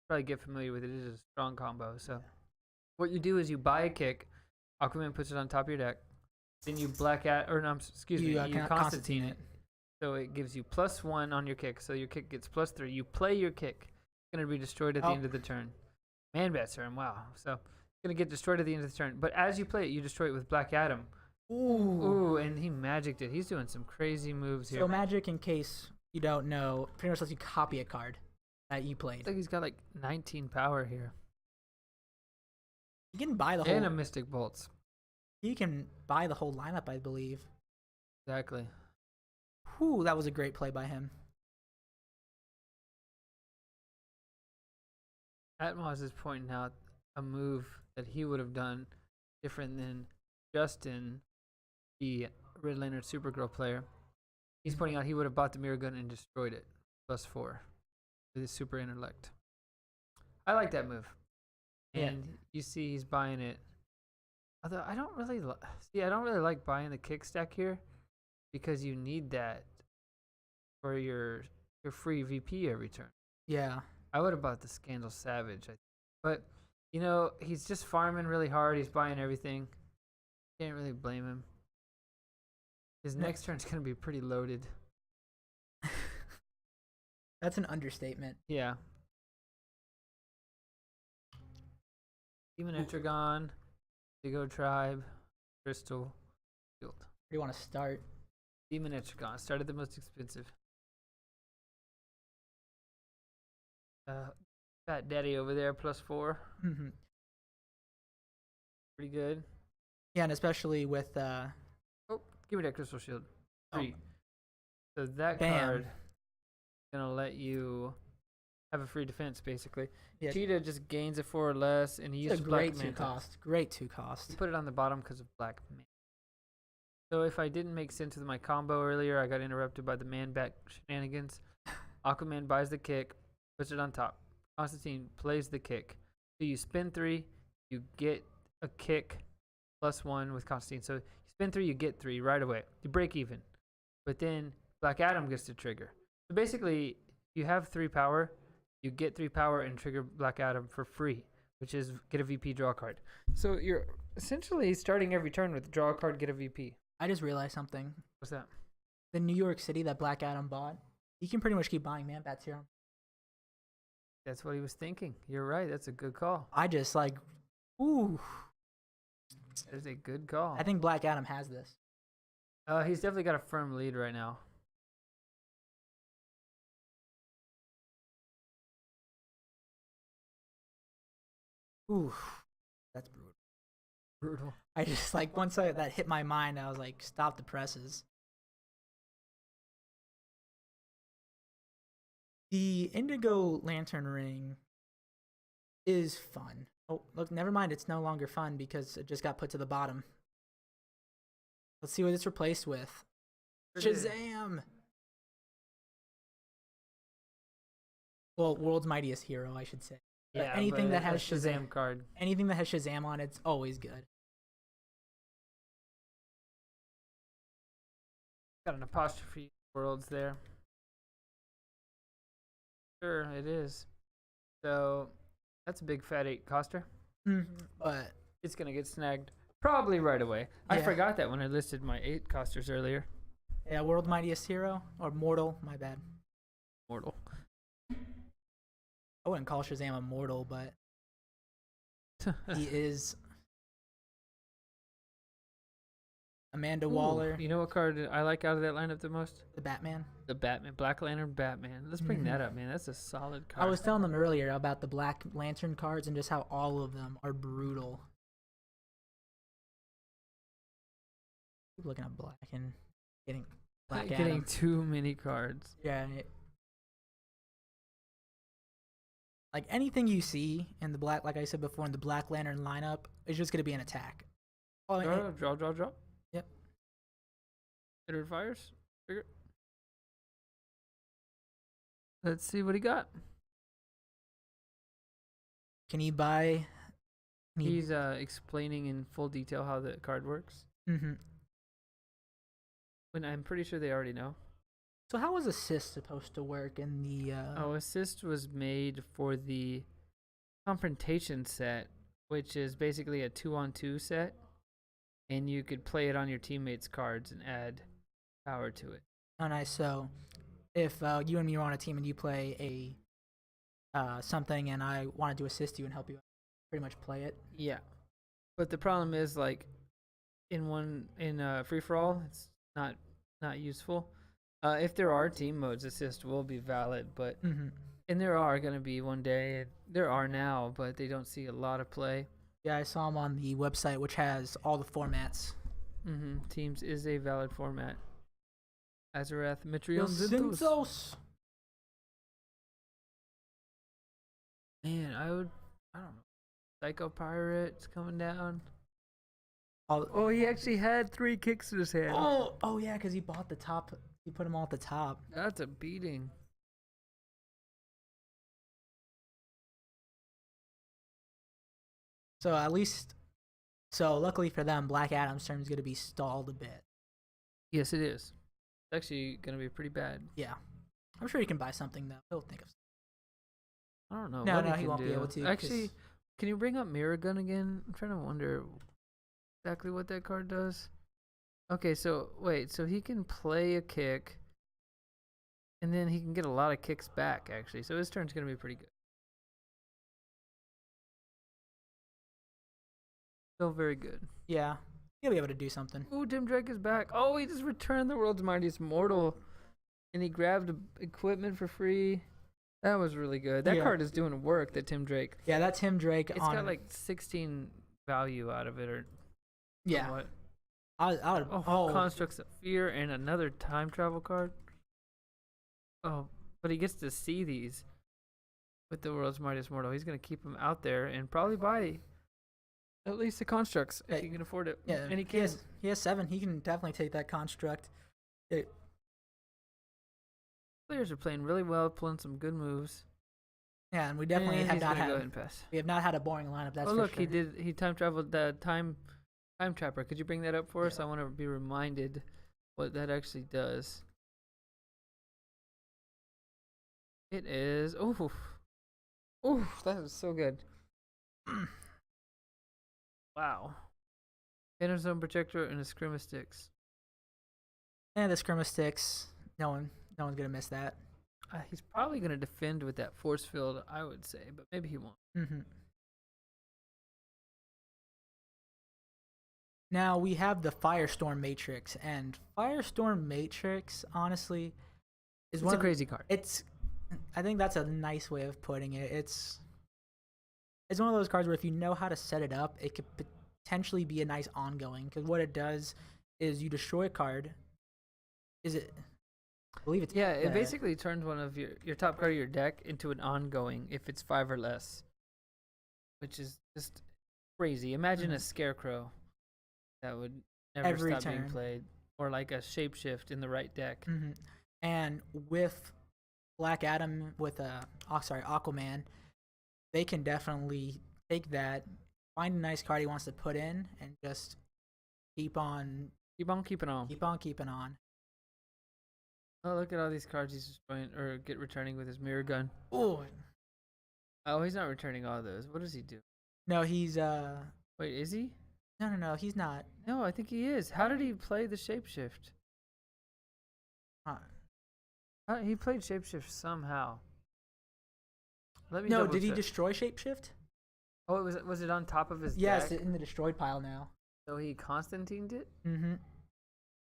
probably get familiar with it. It is a strong combo. So what you do is you buy a kick, Aquaman puts it on top of your deck, then you you Constantine it. So it gives you +1 on your kick. So your kick gets +3. You play your kick. It's going to be destroyed at the end of the turn. Man Bat Serum, wow. So it's going to get destroyed at the end of the turn. But as you play it, you destroy it with Black Adam. Ooh, and he magicked it. He's doing some crazy moves here. So magic, in case you don't know, pretty much lets you copy a card that you played. I think he's got like 19 power here. He can buy the whole... And a Mystic Bolts. He can buy the whole lineup, I believe. Exactly. Whew, that was a great play by him. Atmos is pointing out a move that he would have done different than Justin, the Red Lantern Supergirl player. He's pointing out he would have bought the mirror gun and destroyed it. +4 with his super intellect. I like that move. And you see he's buying it. Although I don't really like buying the kick stack here because you need that for your free VP every turn. Yeah. I would have bought the Scandal Savage, but you know he's just farming really hard. He's buying everything. Can't really blame him. His next turn's gonna be pretty loaded. That's an understatement. Yeah. Demon Etrigon, Digo Tribe, Crystal, Field. Where do you want to start? Demon Etrigon started the most expensive. Fat Daddy over there, +4. Mm-hmm. Pretty good. Yeah, and especially with Oh, give me that Crystal Shield. Free. Oh. So that Bam. card is gonna let you have a free defense, basically. Yeah. Cheetah just gains a 4 or less, and he It's a uses great Black 2 Manta. cost. Great 2 cost. Put it on the bottom because of Black Manta. So if I didn't make sense with my combo earlier, I got interrupted by the man-back shenanigans. Aquaman buys the kick, puts it on top. Constantine plays the kick. So you spin 3, you get a kick +1 with Constantine. So you spin 3, you get 3 right away. You break even. But then Black Adam gets to trigger. So basically, you have 3 power, you get 3 power and trigger Black Adam for free, which is get a VP, draw a card. So you're essentially starting every turn with draw a card, get a VP. I just realized something. What's that? The New York City that Black Adam bought, you can pretty much keep buying Man-Bats here. That's what he was thinking. You're right. That's a good call. I just like, ooh. That is a good call. I think Black Adam has this. He's definitely got a firm lead right now. Ooh, that's brutal. Brutal. I just like once that hit my mind, I was like, stop the presses. The Indigo Lantern Ring is fun. Oh, look, never mind. It's no longer fun because it just got put to the bottom. Let's see what it's replaced with. Shazam! Well, World's Mightiest Hero, I should say. But Yeah, anything but that has a Shazam card. anything that has Shazam on it's always good. Got an apostrophe worlds there. Sure, it is. So that's a big fat 8 coster. But It's gonna get snagged probably right away. I Yeah. forgot that when I listed my 8 costers earlier. yeah, World Mightiest Hero or Mortal, my bad. Mortal. I wouldn't call Shazam a mortal, but he is. Amanda Waller, You know what card I like out of that lineup the most? the Batman. The Batman, Black Lantern Batman. Let's bring that up, man. That's a solid card. I was telling them earlier about the Black Lantern cards and just how all of them are brutal. Keep looking at Black and getting Black getting Adam. too many cards. Yeah. Like anything you see in the Black, like I said before, in the Black Lantern lineup is just gonna be an attack. Oh, Draw. Yep. Hitter fires. Trigger. Let's see what he got. can you buy? He's explaining in full detail how the card works. Mm-hmm. When I'm pretty sure they already know. So how was assist supposed to work in the? Assist was made for the confrontation set, which is basically a 2-on-2 set, and you could play it on your teammates' cards and add power to it. Oh, nice. So, if you and me are on a team and you play a something, and I wanted to assist you and help you, pretty much play it. Yeah, but the problem is like in free for all, it's not useful. If there are team modes, assist will be valid, but Mm-hmm. and there are gonna be one day. There are now, but they don't see a lot of play. Yeah, I saw them on the website, which has all the formats. Teams is a valid format. Azarath, Mitrion, Zinthos. Zinthos. Man, I don't know. Psycho Pirate's coming down. Oh, he actually had 3 kicks in his hand. oh yeah, because he bought the top. He put them all at the top. That's a beating. So at least, luckily for them, Black Adam's turn is going to be stalled a bit. Yes, it is. It's actually going to be pretty bad. Yeah, I'm sure he can buy something though. He'll think of. I don't know. No, what no, he he won't can be do. able to, Actually, 'cause- can you bring up Mirror Gun again? I'm trying to wonder exactly what that card does. Okay, so wait, so he can play a kick, and then he can get a lot of kicks back, actually. So his turn's gonna be pretty good. Still very good. Yeah, he'll be able to do something. Ooh, Tim Drake is back. Oh, he just returned the world's mightiest mortal, and he grabbed equipment for free. That was really good. That Yeah. card is doing work. That Tim Drake. Yeah, that's Tim Drake. It's got like 16 value out of it, or yeah. what? I would, Oh, Constructs of Fear and another time travel card. Oh, but he gets to see these with the world's mightiest mortal. He's gonna keep them out there and probably buy at least the constructs if he can afford it. yeah, and he can. He has 7. He can definitely take that construct. Players are playing really well, pulling some good moves. Yeah, and we definitely And have he's not gonna had. go ahead and pass. We have not had a boring lineup. That's Oh for look, sure. he time traveled the time trapper. Could you bring that up for us? I want to be reminded what that actually does. It is oof. That was so good. Wow. Inner zone projector and a scrim of sticks. And the skirma sticks. No one's gonna miss that. He's probably gonna defend with that force field, I would say, but maybe he won't. Mm-hmm. Now we have the Firestorm Matrix, and Firestorm Matrix, honestly, is It's a crazy card. I think that's a nice way of putting it. It's one of those cards where if you know how to set it up, it could potentially be a nice ongoing. Because what it does is you destroy a card. I believe it's Yeah, it basically turns one of your top card of your deck into an ongoing if it's 5 or less, which is just crazy. Imagine a Scarecrow that would never Every stop being turn. played, or like a Shapeshift in the right deck. Mm-hmm. And with Black Adam with Aquaman, they can definitely take that, find a nice card he wants to put in, and just keep on Keeping on. keeping on. Oh, look at all these cards he's destroying or returning with his mirror gun. Oh Oh, he's not returning all those. What does he do? no, he's Wait, is he? no, he's not. No, I think he is. How did he play the Shapeshift? He played Shapeshift somehow. Let me No, double did he check. destroy Shapeshift? Oh, was it on top of his Yes, deck? in the destroyed pile now. So he Constantined it? Mm-hmm.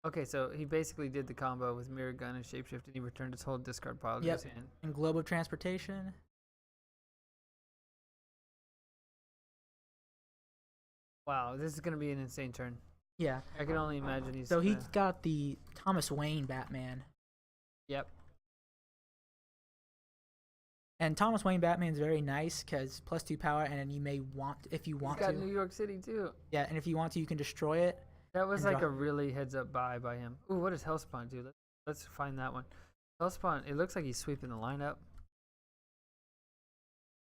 Okay, so he basically did the combo with Mirror Gun and Shapeshift, and he returned his whole discard pile to Yep. his hand. And Globe of Transportation. Wow, this is going to be an insane turn. Yeah. I can only imagine he's... So he's gonna- got the Thomas Wayne Batman. Yep. And Thomas Wayne Batman's very nice because +2 power, and then you may want, if you want He's got to. New York City, too. Yeah, and if you want to, you can destroy it. That was And like draw- a really heads-up buy by him. Ooh, what does Hellspawn do? Let's find that one. Hellspawn, it looks like he's sweeping the lineup.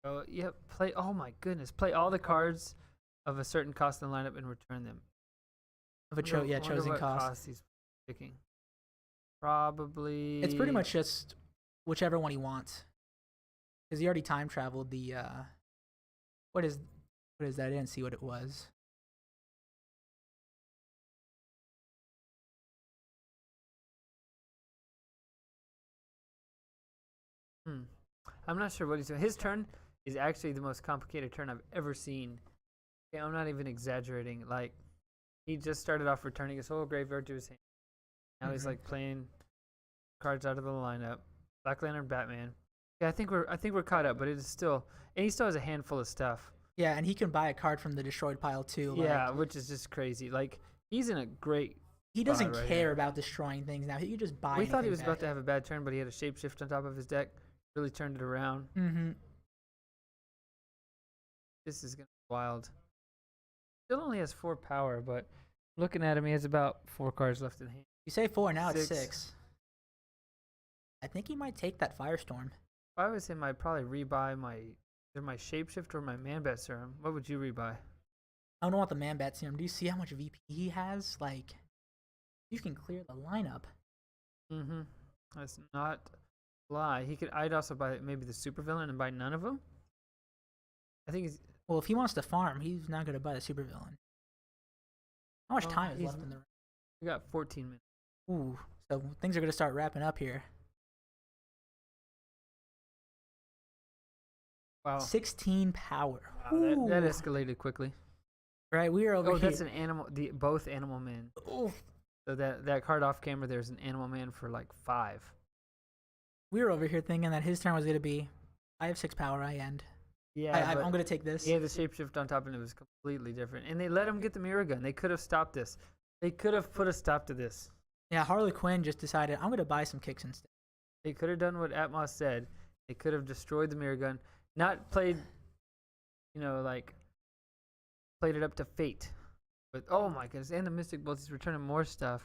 Oh, yep. Oh my goodness. Play all the cards of a certain cost in the lineup and return them. Of a Wonder chosen what cost. he's picking. Probably. It's pretty much just whichever one he wants. Because he already time traveled the what is that? I didn't see what it was. I'm not sure what he's doing. His turn is actually the most complicated turn I've ever seen. Okay, I'm not even exaggerating. Like, he just started off returning his whole graveyard to his hand. Now he's Mhm. like playing cards out of the lineup. Black Lantern, Batman. Yeah, I think we're caught up, but it is still, and he still has a handful of stuff. Yeah, and he can buy a card from the destroyed pile too. Yeah, Like, which is just crazy. Like, he's in a great. he doesn't right care here. about destroying things now. He can just buy. We thought he anything was about back. to have a bad turn, but he had a Shapeshift on top of his deck. Really turned it around. Mm-hmm. This is gonna be wild. Still only has 4 power, but looking at him, he has about 4 cards left in hand. You say 4, now it's 6. 6. I think he might take that Firestorm. If I was him, I'd probably rebuy either my Shapeshift or my Man-Bat Serum. What would you rebuy? I don't want the Man-Bat Serum. Do you see how much VP he has? Like, you can clear the lineup. Mm-hmm. That's not fly. I'd also buy maybe the supervillain and buy none of them. I think he's. Well, if he wants to farm, he's not going to buy the supervillain. How much Oh, time is he's- left in the round? We got 14 minutes. Ooh, so things are going to start wrapping up here. Wow. 16 power. Wow, that Ooh. escalated quickly. Right, we are over Oh, here. that's an animal. Both animal men. Ooh. So that card off camera, there's an animal man for like 5. We were over here thinking that his turn was going to be, I have 6 power, I end. Yeah, I'm going to take this. Yeah, the shapeshift on top, and it was completely different. And they let him get the mirror gun. They could have stopped this. They could have put a stop to this. Yeah, Harley Quinn just decided, I'm going to buy some kicks instead. They could have done what Atmos said. They could have destroyed the mirror gun, not played, like played it up to fate. But oh my goodness, and the Mystic Bolts is returning more stuff.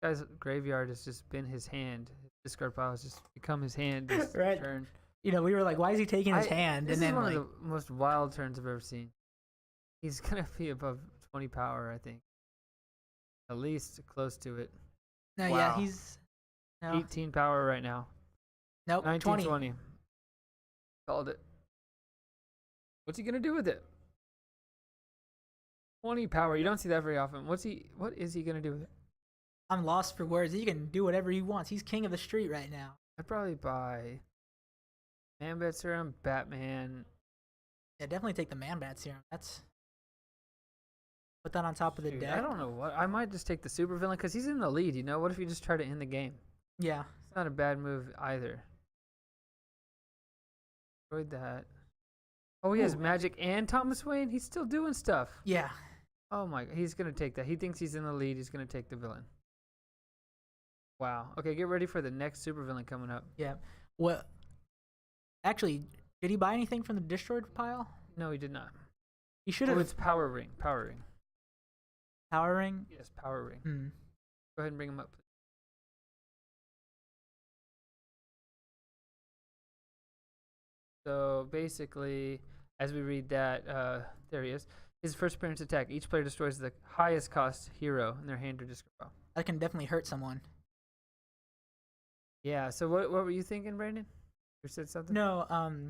Guy's graveyard has just been his hand. His discard pile has just become his hand. This Right. turn. We were like, why is he taking his hand? This And then is one like, of the most wild turns I've ever seen. He's gonna be above 20 power, I think. At least close to it. no, wow. yeah, he's 18 power right now. nope, 19, 20. 20. Called it. What's he gonna do with it? 20 power. You don't see that very often. What is he gonna do with it? I'm lost for words. He can do whatever he wants. He's king of the street right now. I'd probably buy Man-Bat Serum, Batman. Yeah, definitely take the Man-Bat Serum. Put that on top of the Dude, deck. I don't know what. I might just take the supervillain because he's in the lead. What if you just try to end the game? Yeah. It's not a bad move either. Destroyed that. Oh, he has Ooh. magic and Thomas Wayne. He's still doing stuff. Yeah. Oh my! He's gonna take that. He thinks he's in the lead. He's gonna take the villain. Wow. Okay, get ready for the next supervillain coming up. Yeah. Well, actually, did he buy anything from the destroyed pile? No, he did not. He should Oh, have. it's Power Ring. Power Ring. Power Ring. Yes, Power Ring. Hmm. Go ahead and bring him up, please. So basically, as we read that, there he is. His first appearance attack. Each player destroys the highest cost hero in their hand or discard pile. That can definitely hurt someone. Yeah. So what were you thinking, Brandon? You said something. No.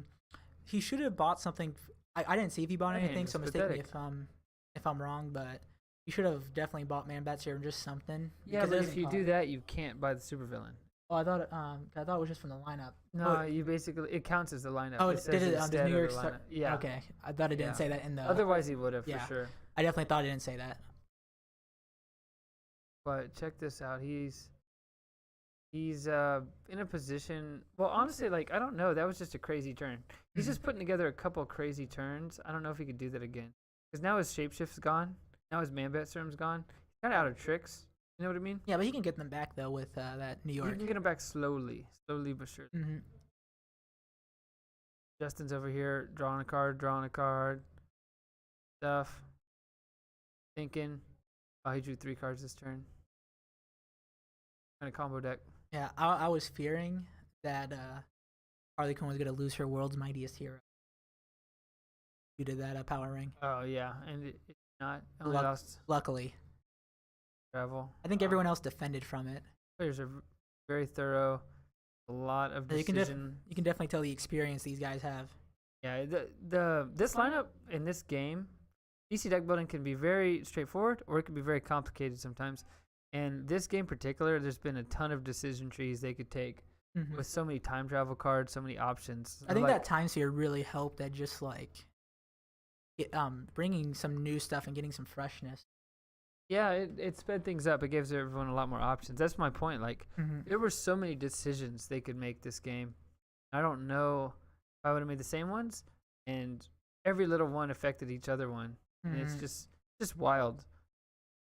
He should have bought something. I didn't see if he bought That hand anything, was so mistake me pathetic. if I'm wrong, but he should have definitely bought Man-Bat Serum, just something. Yeah, because it but if doesn't you cost- do that, you can't buy the supervillain. Oh, I thought it was just from the lineup. No, you basically it counts as the lineup. Oh, it it did says it on the instead New of York the Star. lineup. Yeah. Okay, I thought it didn't Yeah. say that in the. Otherwise, he would have yeah. for sure. I definitely thought it didn't say that. But check this out. He's in a position. Well, honestly, like I don't know. That was just a crazy turn. He's just putting together a couple crazy turns. I don't know if he could do that again. Because now his shapeshift's gone. Now his Man-Bat Serum's gone. He's kind of out of tricks. You know what I mean? Yeah, but he can get them back though with that New You York. can get him back slowly but surely. Mm-hmm. Justin's over here drawing a card. Stuff. Thinking. Oh, he drew 3 cards this turn. Kind of combo deck. Yeah, I was fearing that Harley Quinn was gonna lose her world's mightiest hero due to that power ring. Oh yeah, and it's not only Luck- lost Luckily, travel. I think everyone else defended from it. Players are very thorough. A lot of You can decision. You can definitely tell the experience these guys have. Yeah, this lineup in this game, DC deck building can be very straightforward or it can be very complicated sometimes. And this game in particular, there's been a ton of decision trees they could take Mhm. with so many time travel cards, so many options. I think Like, that time sphere really helped at just like bringing some new stuff and getting some freshness. yeah, it sped things up. It gives everyone a lot more options. That's my point. Like there were so many decisions they could make this game. I don't know if I would have made the same ones, and every little one affected each other one. And it's just wild.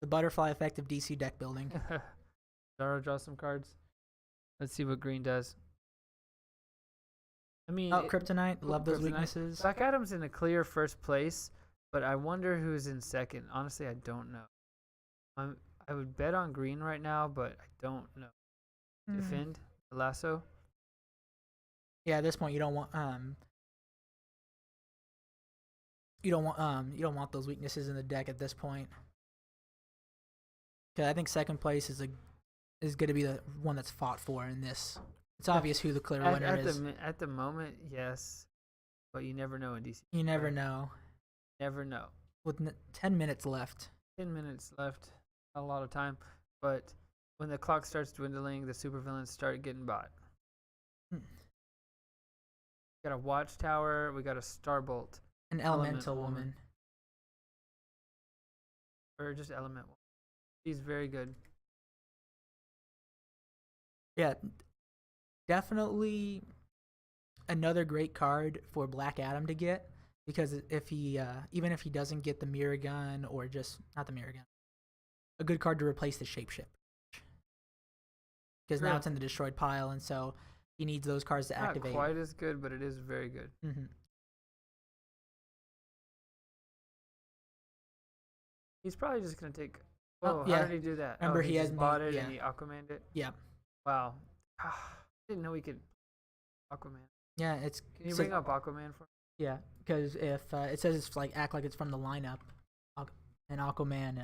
The butterfly effect of DC deck building. Zara, draw some cards. Let's see what green does. I mean, Oh, Kryptonite. Love those Kryptonite. weaknesses. Black Adam's in a clear first place, but I wonder who's in second. Honestly, I don't know. I would bet on green right now, but I don't know. Defend the lasso. Yeah, at this point you don't want you don't want those weaknesses in the deck at this point. 'Cause I think second place is going to be the one that's fought for in this It's obvious who the clear At, winner at is. at the moment, yes, but you never know in DC. You never know. Never know. With 10 minutes left. 10 minutes left, not a lot of time, but when the clock starts dwindling, the supervillains start getting bought. Hmm. We got a watchtower. We got a starbolt. An elemental woman. Or just element woman. She's very good. Yeah, definitely another great card for Black Adam to get, because if he even if he doesn't get the mirror gun, or just not the mirror gun, a good card to replace the shapeshift, because now it's in the destroyed pile, and so he needs those cards to activate. Not quite as good, but it is very good. Mm-hmm. He's probably just gonna take. Oh, How did he do that? Remember, he has just bought it yeah. and he Aquamaned it. Yeah. Wow. I didn't know we could Aquaman. Yeah, it's. Can you bring up Aquaman for me? Yeah, because if it says it's like act like it's from the lineup, and Aquaman.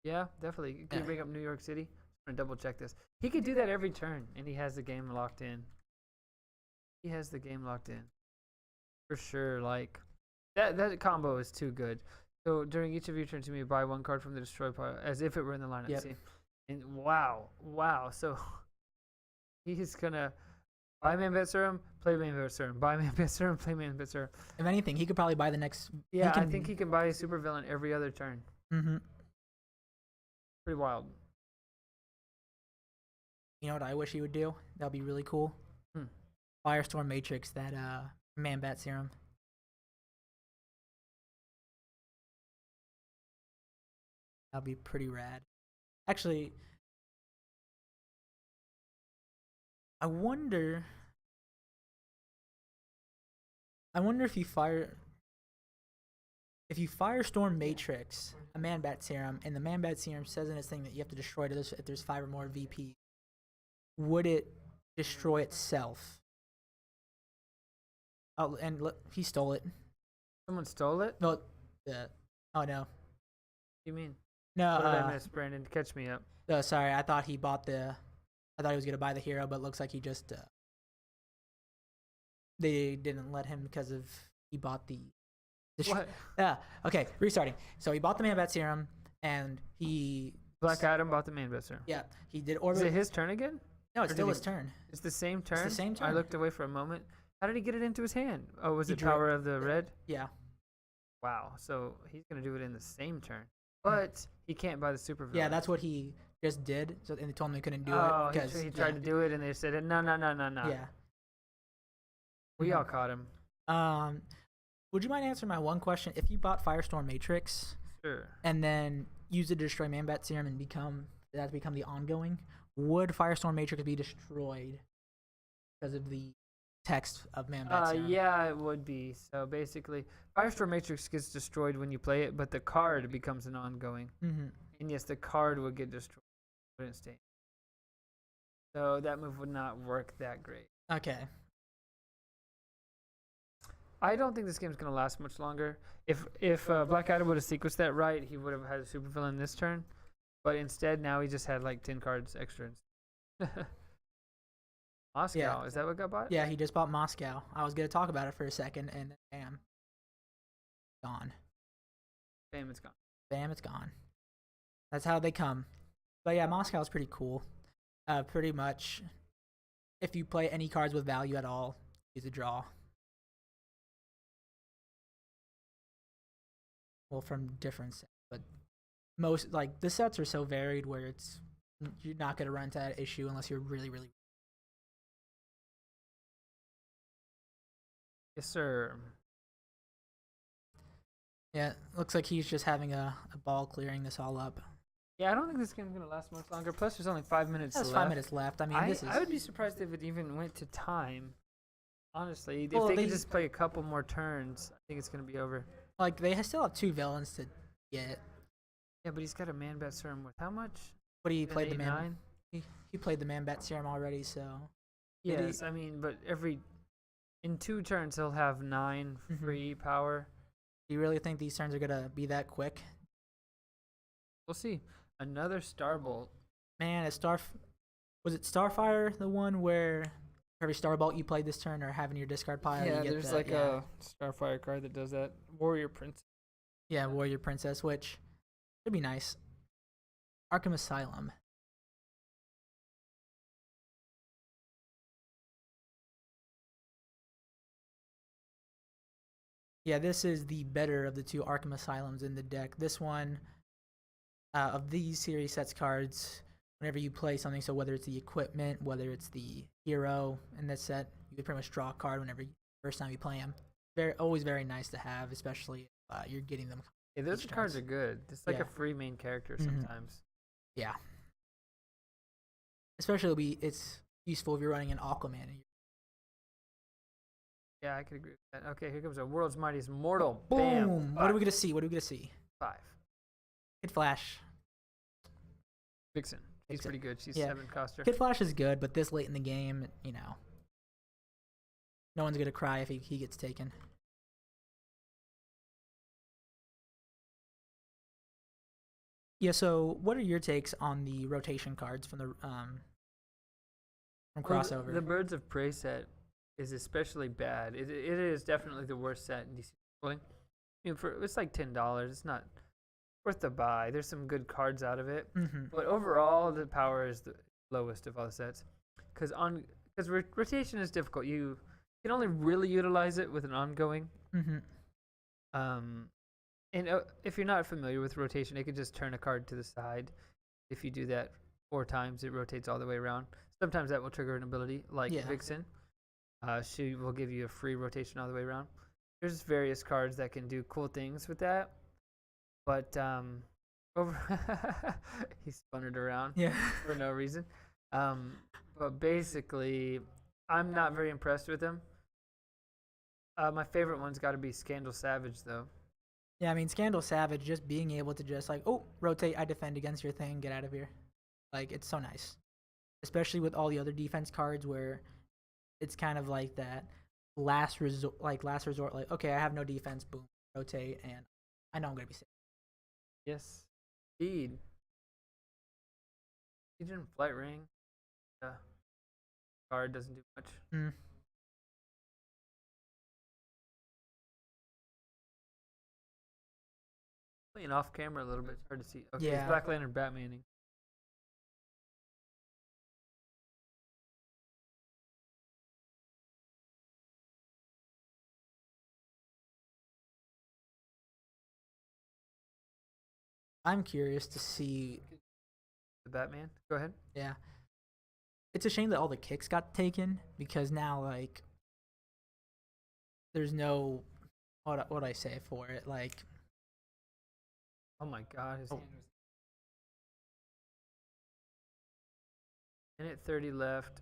Yeah, definitely. Can you Yeah. bring up New York City? I'm gonna double check this. He could do that every turn, and he has the game locked in. He has the game locked in, for sure. Like that combo is too good. So during each of your turns, you may buy one card from the destroy pile as if it were in the lineup. Yep. See? And wow. So he's gonna buy Man-Bat Serum, play Man-Bat Serum, buy Man-Bat Serum, play Man-Bat Serum. If anything, he could probably buy the next. Yeah, I think he can buy a supervillain every other turn. Mm-hmm. Pretty wild. You know what I wish he would do? That'd be really cool. Firestorm Matrix, that Man-Bat Serum. That'd be pretty rad. Actually, I wonder if you Firestorm Matrix a Man-Bat Serum, and the Man-Bat Serum says in its thing that you have to destroy it if there's 5 or more VP, would it destroy itself? Oh, and look, he stole it. Someone stole it? No, oh no. What do you mean? No, What did I miss, Brandon? Catch me up. Oh, sorry, I thought he was gonna buy the hero, but it looks like he just they didn't let him because of he bought the. What? Yeah. Okay. Restarting. So he bought the Man-Bat Serum, and he. Black Adam bought the Man-Bat Serum. Yeah, he did Is orbit. it his turn again? No, it's or still did his turn. It's the same turn? It's the same I turn. looked away for a moment. How did he get it into his hand? Oh, was He it drew Power of the Red? Yeah. Wow. So he's going to do it in the same turn. But he can't buy the supervillain. Yeah, that's what he just did. So, and they told him they couldn't do Oh, it because he tried to do it, and they said, no. Yeah. We all caught him. Would you mind answering my one question? If you bought Firestorm Matrix, Sure. and then use it to destroy Man-Bat Serum and become the ongoing, would Firestorm Matrix be destroyed because of the text of Man-Bat Serum? Yeah, it would be. So basically, Firestorm Matrix gets destroyed when you play it, but the card becomes an ongoing. Mm-hmm. And yes, the card would get destroyed. It wouldn't stay. So that move would not work that great. Okay. I don't think this game's gonna last much longer. If Black Adam would have sequenced that right, he would have had a supervillain this turn. But instead, now he just had like 10 cards extra. Moscow, Yeah. Is that what got bought? Yeah, he just bought Moscow. I was gonna talk about it for a second, and then bam, gone. Bam, it's gone. Bam, it's gone. That's how they come. But yeah, Moscow's pretty cool. Pretty much, if you play any cards with value at all, use a draw. Well, from different sets, but most like the sets are so varied where you're not gonna run into that issue unless you're really, really. Yes, sir. Yeah, looks like he's just having a ball clearing this all up. Yeah, I don't think this game's gonna last much longer. Plus, there's only 5 minutes There's left. 5 minutes left. I mean, this is. I would be surprised if it even went to time. Honestly, Well, if they they- could just play a couple more turns, I think it's gonna be over. Like, they still have 2 villains to get. Yeah, but he's got a Man-Bat Serum with how much? But he An played the 8, man. 9? He played the Man-Bat Serum already, so. Did he- Yes, I mean, but in 2 turns he'll have 9 Mhm. free power. Do you really think these turns are gonna be that quick? We'll see. Another Starbolt. Man, Was it Starfire, the one where for every Starbolt you play this turn or have in your discard pile? Yeah, you get there's the, like a Starfire card that does that. Warrior Prince. yeah, Warrior Princess, which should be nice. Arkham Asylum. Yeah, this is the better of the two Arkham Asylums in the deck. This one, of these series sets cards, whenever you play something, so whether it's the equipment, whether it's the hero in this set, you can pretty much draw a card whenever first time you play them. Always very nice to have, especially if you're getting them. Yeah, those cards are good. It's like Yeah. a free main character Mhm. sometimes. Yeah. Especially it's useful if you're running an Aquaman. Yeah, I could agree with that. Okay, here comes a World's Mightiest Mortal. Boom! Bam! What are we gonna see? What are we gonna see? 5. Kid Flash. Vixen. She's Vixen. pretty good. She's Yeah. 7 coster. Kid Flash is good, but this late in the game, no one's gonna cry if he gets taken. Yeah. So, what are your takes on the rotation cards from the from crossover? The Birds of Prey set is especially bad. It is definitely the worst set in DC. It's like $10. It's not worth the buy. There's some good cards out of it, but overall, the power is the lowest of all the sets. Because rotation is difficult. You can only really utilize it with an ongoing. And if you're not familiar with rotation, it can just turn a card to the side. If you do that 4 times, it rotates all the way around. Sometimes that will trigger an ability, like Vixen. She will give you a free rotation all the way around. There's various cards that can do cool things with that. But he spun it around for no reason. But basically, I'm not very impressed with him. My favorite one's got to be Scandal Savage, though. Yeah, I mean, Scandal Savage, just being able to just like, oh, rotate, I defend against your thing, get out of here. Like, it's so nice. Especially with all the other defense cards where it's kind of like that last resort, like, okay, I have no defense, boom, rotate, and I know I'm going to be safe. Yes, indeed. Legion Flight Ring. Card doesn't do much. Playing off camera a little bit. It's hard to see. Okay, Yeah. It's Black Lantern Batmaning. I'm curious to see The Batman. Go ahead. Yeah. It's a shame that all the kicks got taken because now, like, there's no what I say for it. Like, oh my God, his hand was. Minute 30 left.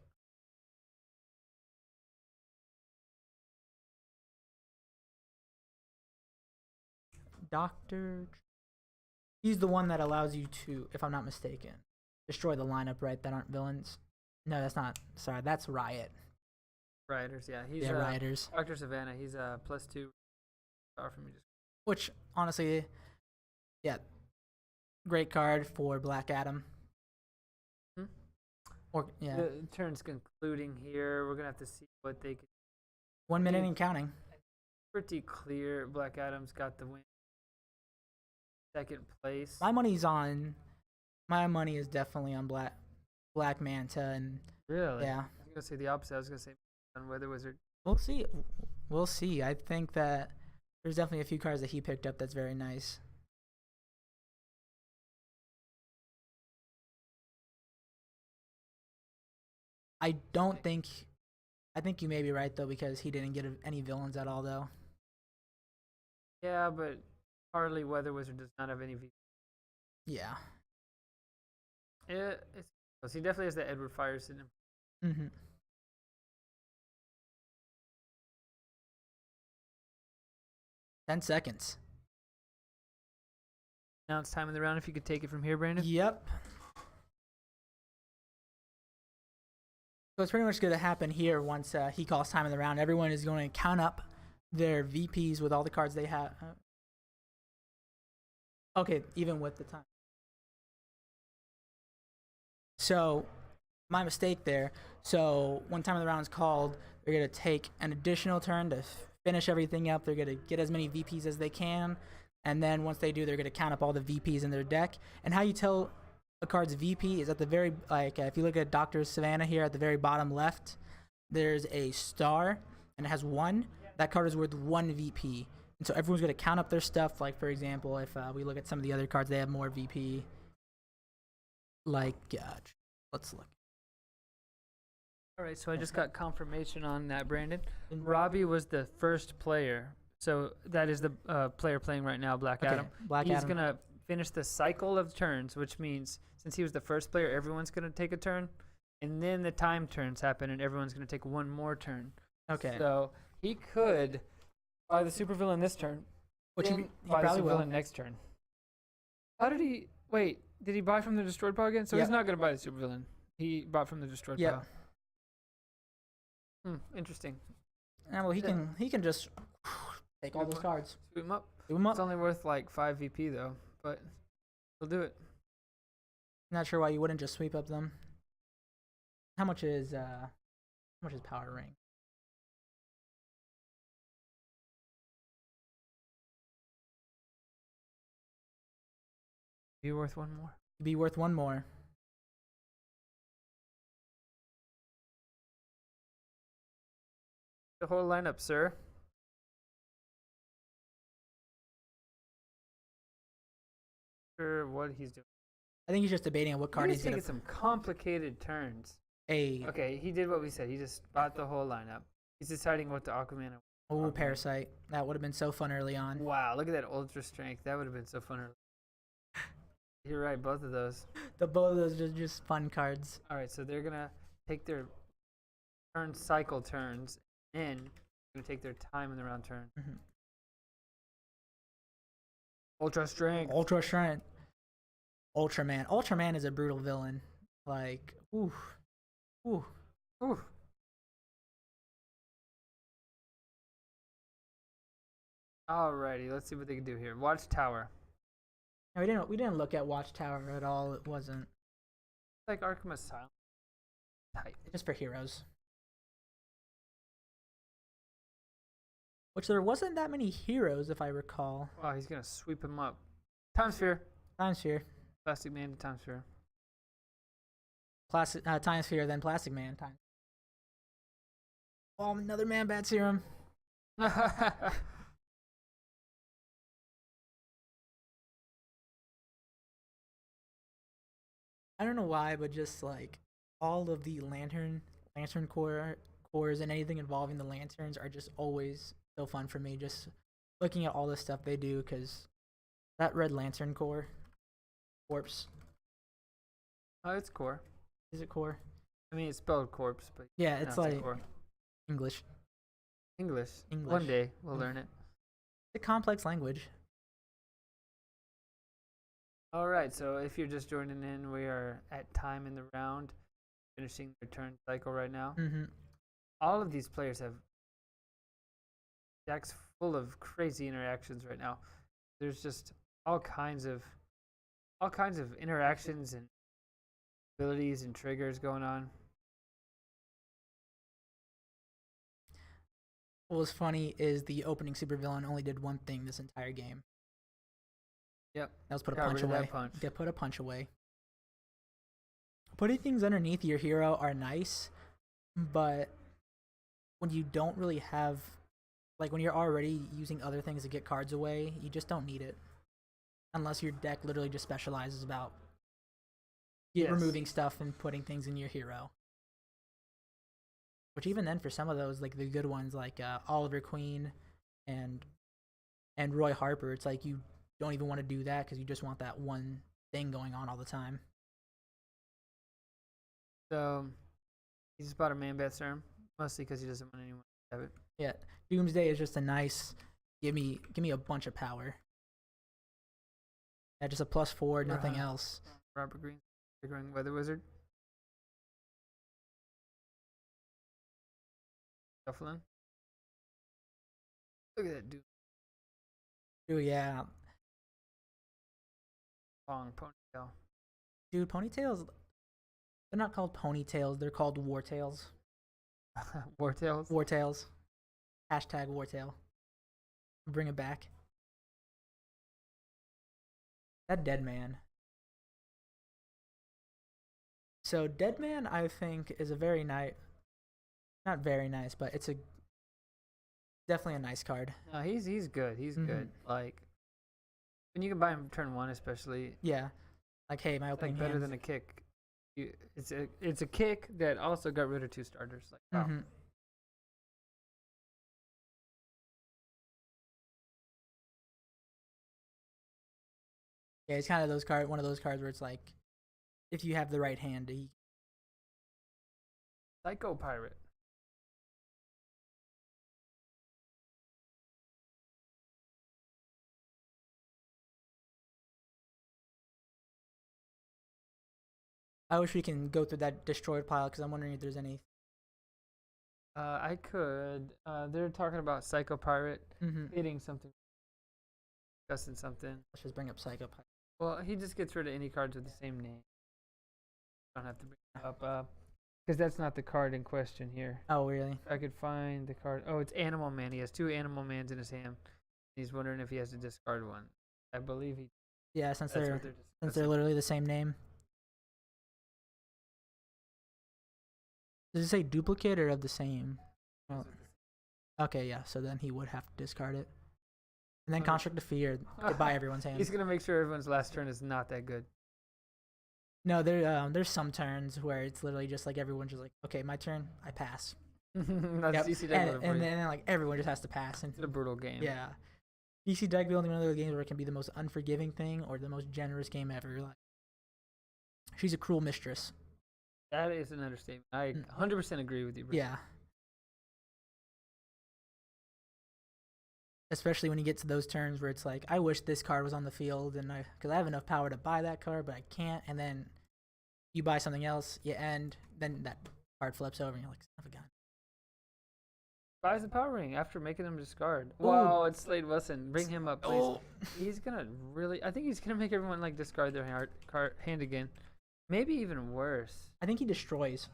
Doctor. He's the one that allows you to, if I'm not mistaken, destroy the lineup, right? That aren't villains. No, that's not. Sorry, that's Riot. Rioters, yeah. He's Rioters. Dr. Savannah. He's a +2 power from me. Which honestly, yeah, great card for Black Adam. Or yeah. The turn's concluding here. We're gonna have to see what they can. 1 minute and counting. Pretty clear. Black Adam's got the win. Second place. My money is definitely on Black Manta, and Really? yeah. I was gonna say the opposite. I was gonna say Weather Wizard. We'll see. I think that there's definitely a few cards that he picked up that's very nice. I think you may be right though, because he didn't get any villains at all though. Yeah, but Harley Weather Wizard does not have any V. Yeah. He definitely has that Edward Fires in him. 10 seconds. Now it's time in the round. If you could take it from here, Brandon. Yep. So it's pretty much going to happen here once he calls time in the round. Everyone is going to count up their VPs with all the cards they have. Okay, even with the time. So my mistake there. So when time of the round is called, they're gonna take an additional turn to finish everything up. They're gonna get as many VPs as they can, and then once they do, they're gonna count up all the VPs in their deck. And how you tell a card's VP is at the very if you look at Dr. Savannah here at the very bottom left, there's a star and it has 1. That card is worth 1 VP. And so everyone's gonna count up their stuff. Like for example, if we look at some of the other cards, they have more VP. Like let's look. All right, so I just got confirmation on that, Brandon. Robbie was the first player. So that is the player playing right now, Black Adam. Black He's Adam. going to finish the cycle of turns, which means since he was the first player, everyone's going to take a turn. And then the time turns happen, and everyone's going to take 1 more turn. Okay. So he could buy the supervillain this turn, Which then he buy the probably will. supervillain next turn. How did he... Wait, did he buy from the destroyed pile again? So Yep. he's not going to buy the supervillain. He bought from the destroyed Yep. pile. Interesting. Yeah, well, he can just take all those cards. Sweep him up. Do them up. It's only worth like 5 VP though, but he'll do it. Not sure why you wouldn't just sweep up them. How much is Power Ring? Be worth 1 more. Be worth 1 more. The whole lineup, sir. Sure, what he's doing. I think he's just debating on what card He's he's gonna. taking some complicated turns. A Okay, he did what we said. He just bought the whole lineup. He's deciding what the Aquaman. Parasite. That would have been so fun early on. Wow, look at that ultra strength. That would have been so fun early. You're right, both of those. The both of those are just fun cards. All right, so they're gonna take their turn cycle turns, and gonna take their time in the round turn. Mhm. Ultra strength. Ultra Strength. Ultraman. Ultraman is a brutal villain. Like, ooh. Ooh. Alrighty, let's see what they can do here. Watchtower. No, we didn't look at Watchtower at all. It wasn't. It's like Arkham Asylum type. Just for heroes. Which there wasn't that many heroes, if I recall. Wow, he's gonna sweep him up. Time Sphere. Time Sphere. Plastic Man to Time Sphere. Time Sphere, then Plastic Man. Time. Oh, another Man Bat Serum. I don't know why, but just like all of the lantern cores and anything involving the lanterns are just always so fun for me. Just looking at all the stuff they do, because that red lantern corpse. Oh, it's core. Is it core? I mean, it's spelled corpse, but Yeah, it's like core. English. English. English. One day we'll learn it. It's a complex language. All right, so if you're just joining in, we are at time in the round, finishing their turn cycle right now. Mm-hmm. All of these players have decks full of crazy interactions right now. There's just all kinds of interactions and abilities and triggers going on. What was funny is the opening supervillain only did one thing this entire game. Yep. That was put a Got punch rid of that away. punch. Get put a punch away. Putting things underneath your hero are nice, but when you don't really have, like when you're already using other things to get cards away, you just don't need it. Unless your deck literally just specializes about Yes. removing stuff and putting things in your hero. Which even then, for some of those, like the good ones, like Oliver Queen and Roy Harper, it's like you don't even want to do that because you just want that one thing going on all the time. So he just bought a Man Bat Serum, mostly because he doesn't want anyone to have it. Yeah, Doomsday is just a nice give me a bunch of power. Yeah, just a +4, nothing Uh-huh. else. Robert Green, triggering Weather Wizard. Shuffling. Look at that dude. Oh yeah, Long ponytail. dude, Ponytail's They're not called ponytails. They're called wartails. Wartails. Wartails. Hashtag wartail. Bring it back. That dead man. So dead man, I think, is a very nice. Not very nice, but it's a definitely a nice card. No, he's good. He's good. Like when you can buy him turn 1, especially. Yeah. Like, hey, my opening Like better hand. than a kick. It's a kick that also got rid of 2 starters. Like wow. Yeah, it's kind of one of those cards where it's like, if you have the right hand, he. Psycho Pirate. I wish we can go through that destroyed pile because I'm wondering if there's any. I could. They're talking about Psycho Pirate hitting something, discussing something. Let's just bring up Psycho Pirate. Well, he just gets rid of any cards with the same name. Don't have to bring it up because that's not the card in question here. Oh, really? I could find the card. Oh, it's Animal Man. He has 2 Animal Mans in his hand. He's wondering if he has to discard one. I believe he. Yeah, since they're literally the same name. Does it say duplicate or of the same? Well, okay, yeah. So then he would have to discard it, and then Construct of Fear goodbye everyone's hand. He's gonna make sure everyone's last turn is not that good. No, there's some turns where it's literally just like everyone's just like, okay, my turn, I pass. That's DCDB. And then like everyone just has to pass. And it's a brutal game. Yeah, DCDB only one of those games where it can be the most unforgiving thing or the most generous game ever. Like, she's a cruel mistress. That is an understatement. I 100% agree with you, bro. Yeah. Especially when you get to those turns where it's like, I wish this card was on the field, and because I have enough power to buy that card, but I can't. And then you buy something else, you end, then that card flips over, and you're like, son of a gun. Buys the power ring after making them discard. Wow, it's Slade Wilson. Bring him up, please. He's gonna really. I think he's gonna make everyone like discard their hand again. Maybe even worse. I think he destroys.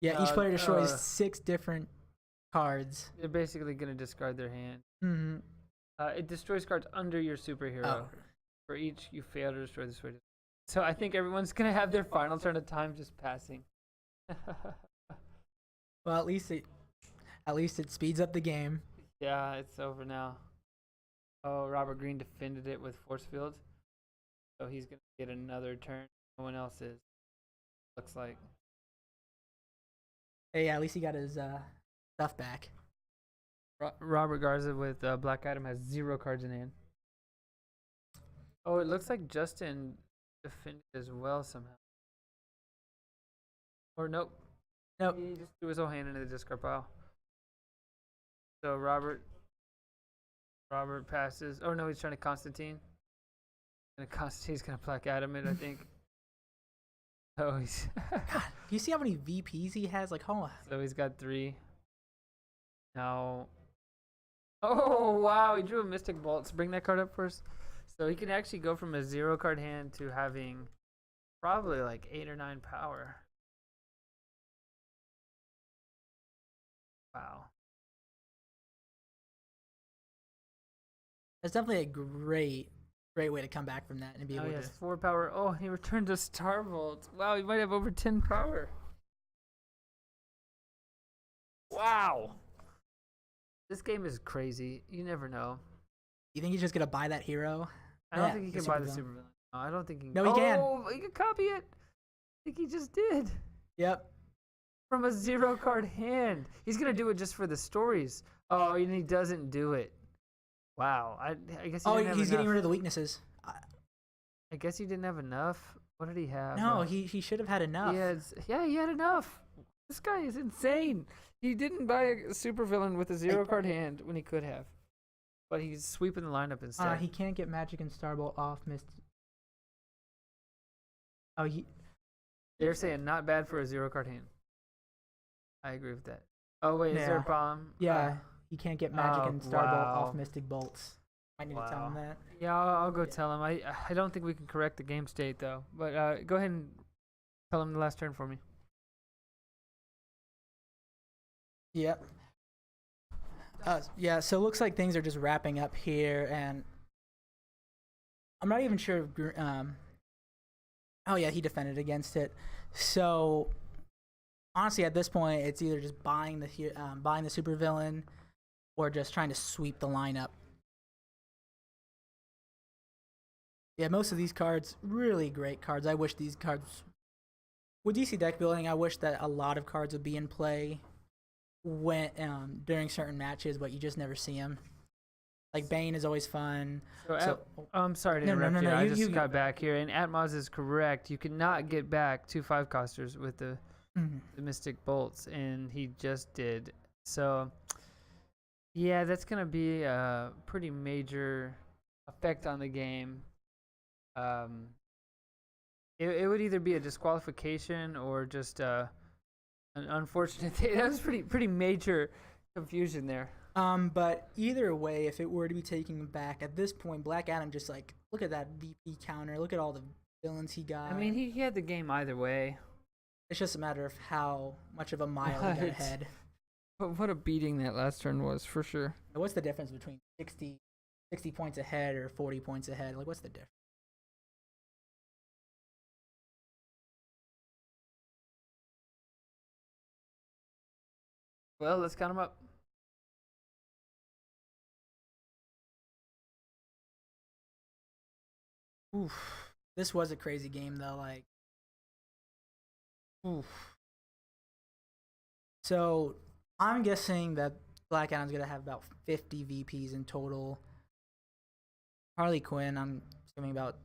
Yeah, each player destroys 6 different cards. They're basically going to discard their hand. It destroys cards under your superhero. Oh. For each you fail to destroy this way. So I think everyone's going to have their final turn of time just passing. Well, at least it speeds up the game. Yeah, it's over now. Oh, Robert Green defended it with force field. So he's going to get another turn. No one else is. Looks like. Hey, yeah, at least he got his stuff back. Robert Garza with Black Adam has 0 cards in hand. Oh, it looks like Justin defended as well somehow. Or nope. Nope. He just threw his whole hand into the discard pile. So Robert passes. Oh no, he's trying to Constantine. And Constantine's gonna Black Adam it, I think. Oh, he's. God, do you see how many VPs he has? Like, hold on. So he's got 3. Now. Oh wow, he drew a Mystic Bolts. Bring that card up first. So he can actually go from a 0 card hand to having probably like 8 or 9 power. Wow. That's definitely a great way to come back from that and be able Oh, he to. has 4 power. Oh, he returned a Starbolt. Wow, he might have over 10 power. Wow. This game is crazy. You never know. You think he's just gonna buy that hero? I don't think he can buy the super villain. No, I don't think he can. No, he can. Oh, he can copy it. I think he just did. Yep. From a 0 card hand. He's going to do it just for the stories. Oh, and he doesn't do it. Wow. I guess he didn't have he's enough. getting rid of the weaknesses. I guess he didn't have enough. What did he have? No, he should have had enough. He had enough. This guy is insane. He didn't buy a supervillain with a 0 card hand when he could have. But he's sweeping the lineup instead. He can't get Magic and Starbolt off Mist. Oh, They're saying not bad for a 0 card hand. I agree with that. Oh, wait, is there a problem? Yeah, he can't get Magic and Starbolt off Mystic Bolts. Might need to tell him that. Yeah, I'll go tell him. I don't think we can correct the game state though. But go ahead and tell him the last turn for me. Yep. Yeah, so it looks like things are just wrapping up here, and I'm not even sure if oh yeah, he defended against it. So honestly, at this point, it's either just buying the supervillain or just trying to sweep the lineup. Yeah, most of these cards, really great cards. I wish these cards, with DC deck building, I wish that a lot of cards would be in play when during certain matches, but you just never see them. Like Bane is always fun. I'm sorry to interrupt you. I just got back here, and Atmos is correct. You cannot get back 2 5-costers with the Mystic Bolts, and he just did. So, yeah, that's gonna be a pretty major effect on the game. It would either be a disqualification or just an unfortunate thing. That was pretty major confusion there. But either way, if it were to be taken back at this point, Black Adam just like look at that VP counter, look at all the villains he got. I mean, he had the game either way. It's just a matter of how much of a mile he got ahead. But what a beating that last turn was, for sure. What's the difference between 60 points ahead or 40 points ahead? Like, what's the difference? Well, let's count them up. Oof. This was a crazy game, though. Like, oof. So, I'm guessing that Black Adam's going to have about 50 VPs in total. Harley Quinn, I'm assuming about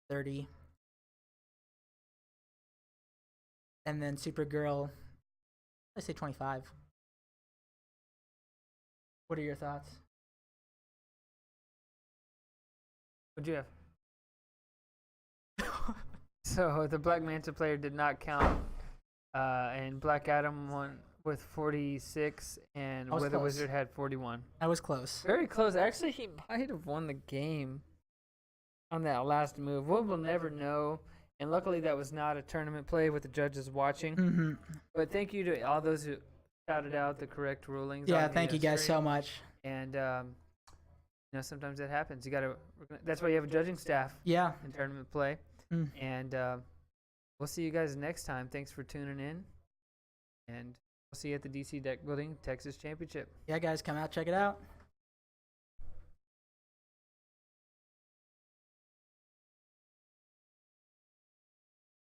30. And then Supergirl, let's say 25. What are your thoughts? What'd you have? So the Black Manta player did not count, and Black Adam won with 46, and Wither Wizard had 41. That was close. Very close. Actually, he might have won the game on that last move. We'll never know. And luckily, that was not a tournament play with the judges watching. But thank you to all those who shouted out the correct rulings. Yeah, thank you guys so much. And sometimes that happens. That's why you have a judging staff. Yeah. In tournament play. And we'll see you guys next time. Thanks for tuning in. And we'll see you at the DC Deck Building Texas Championship. Yeah, guys, come out, check it out.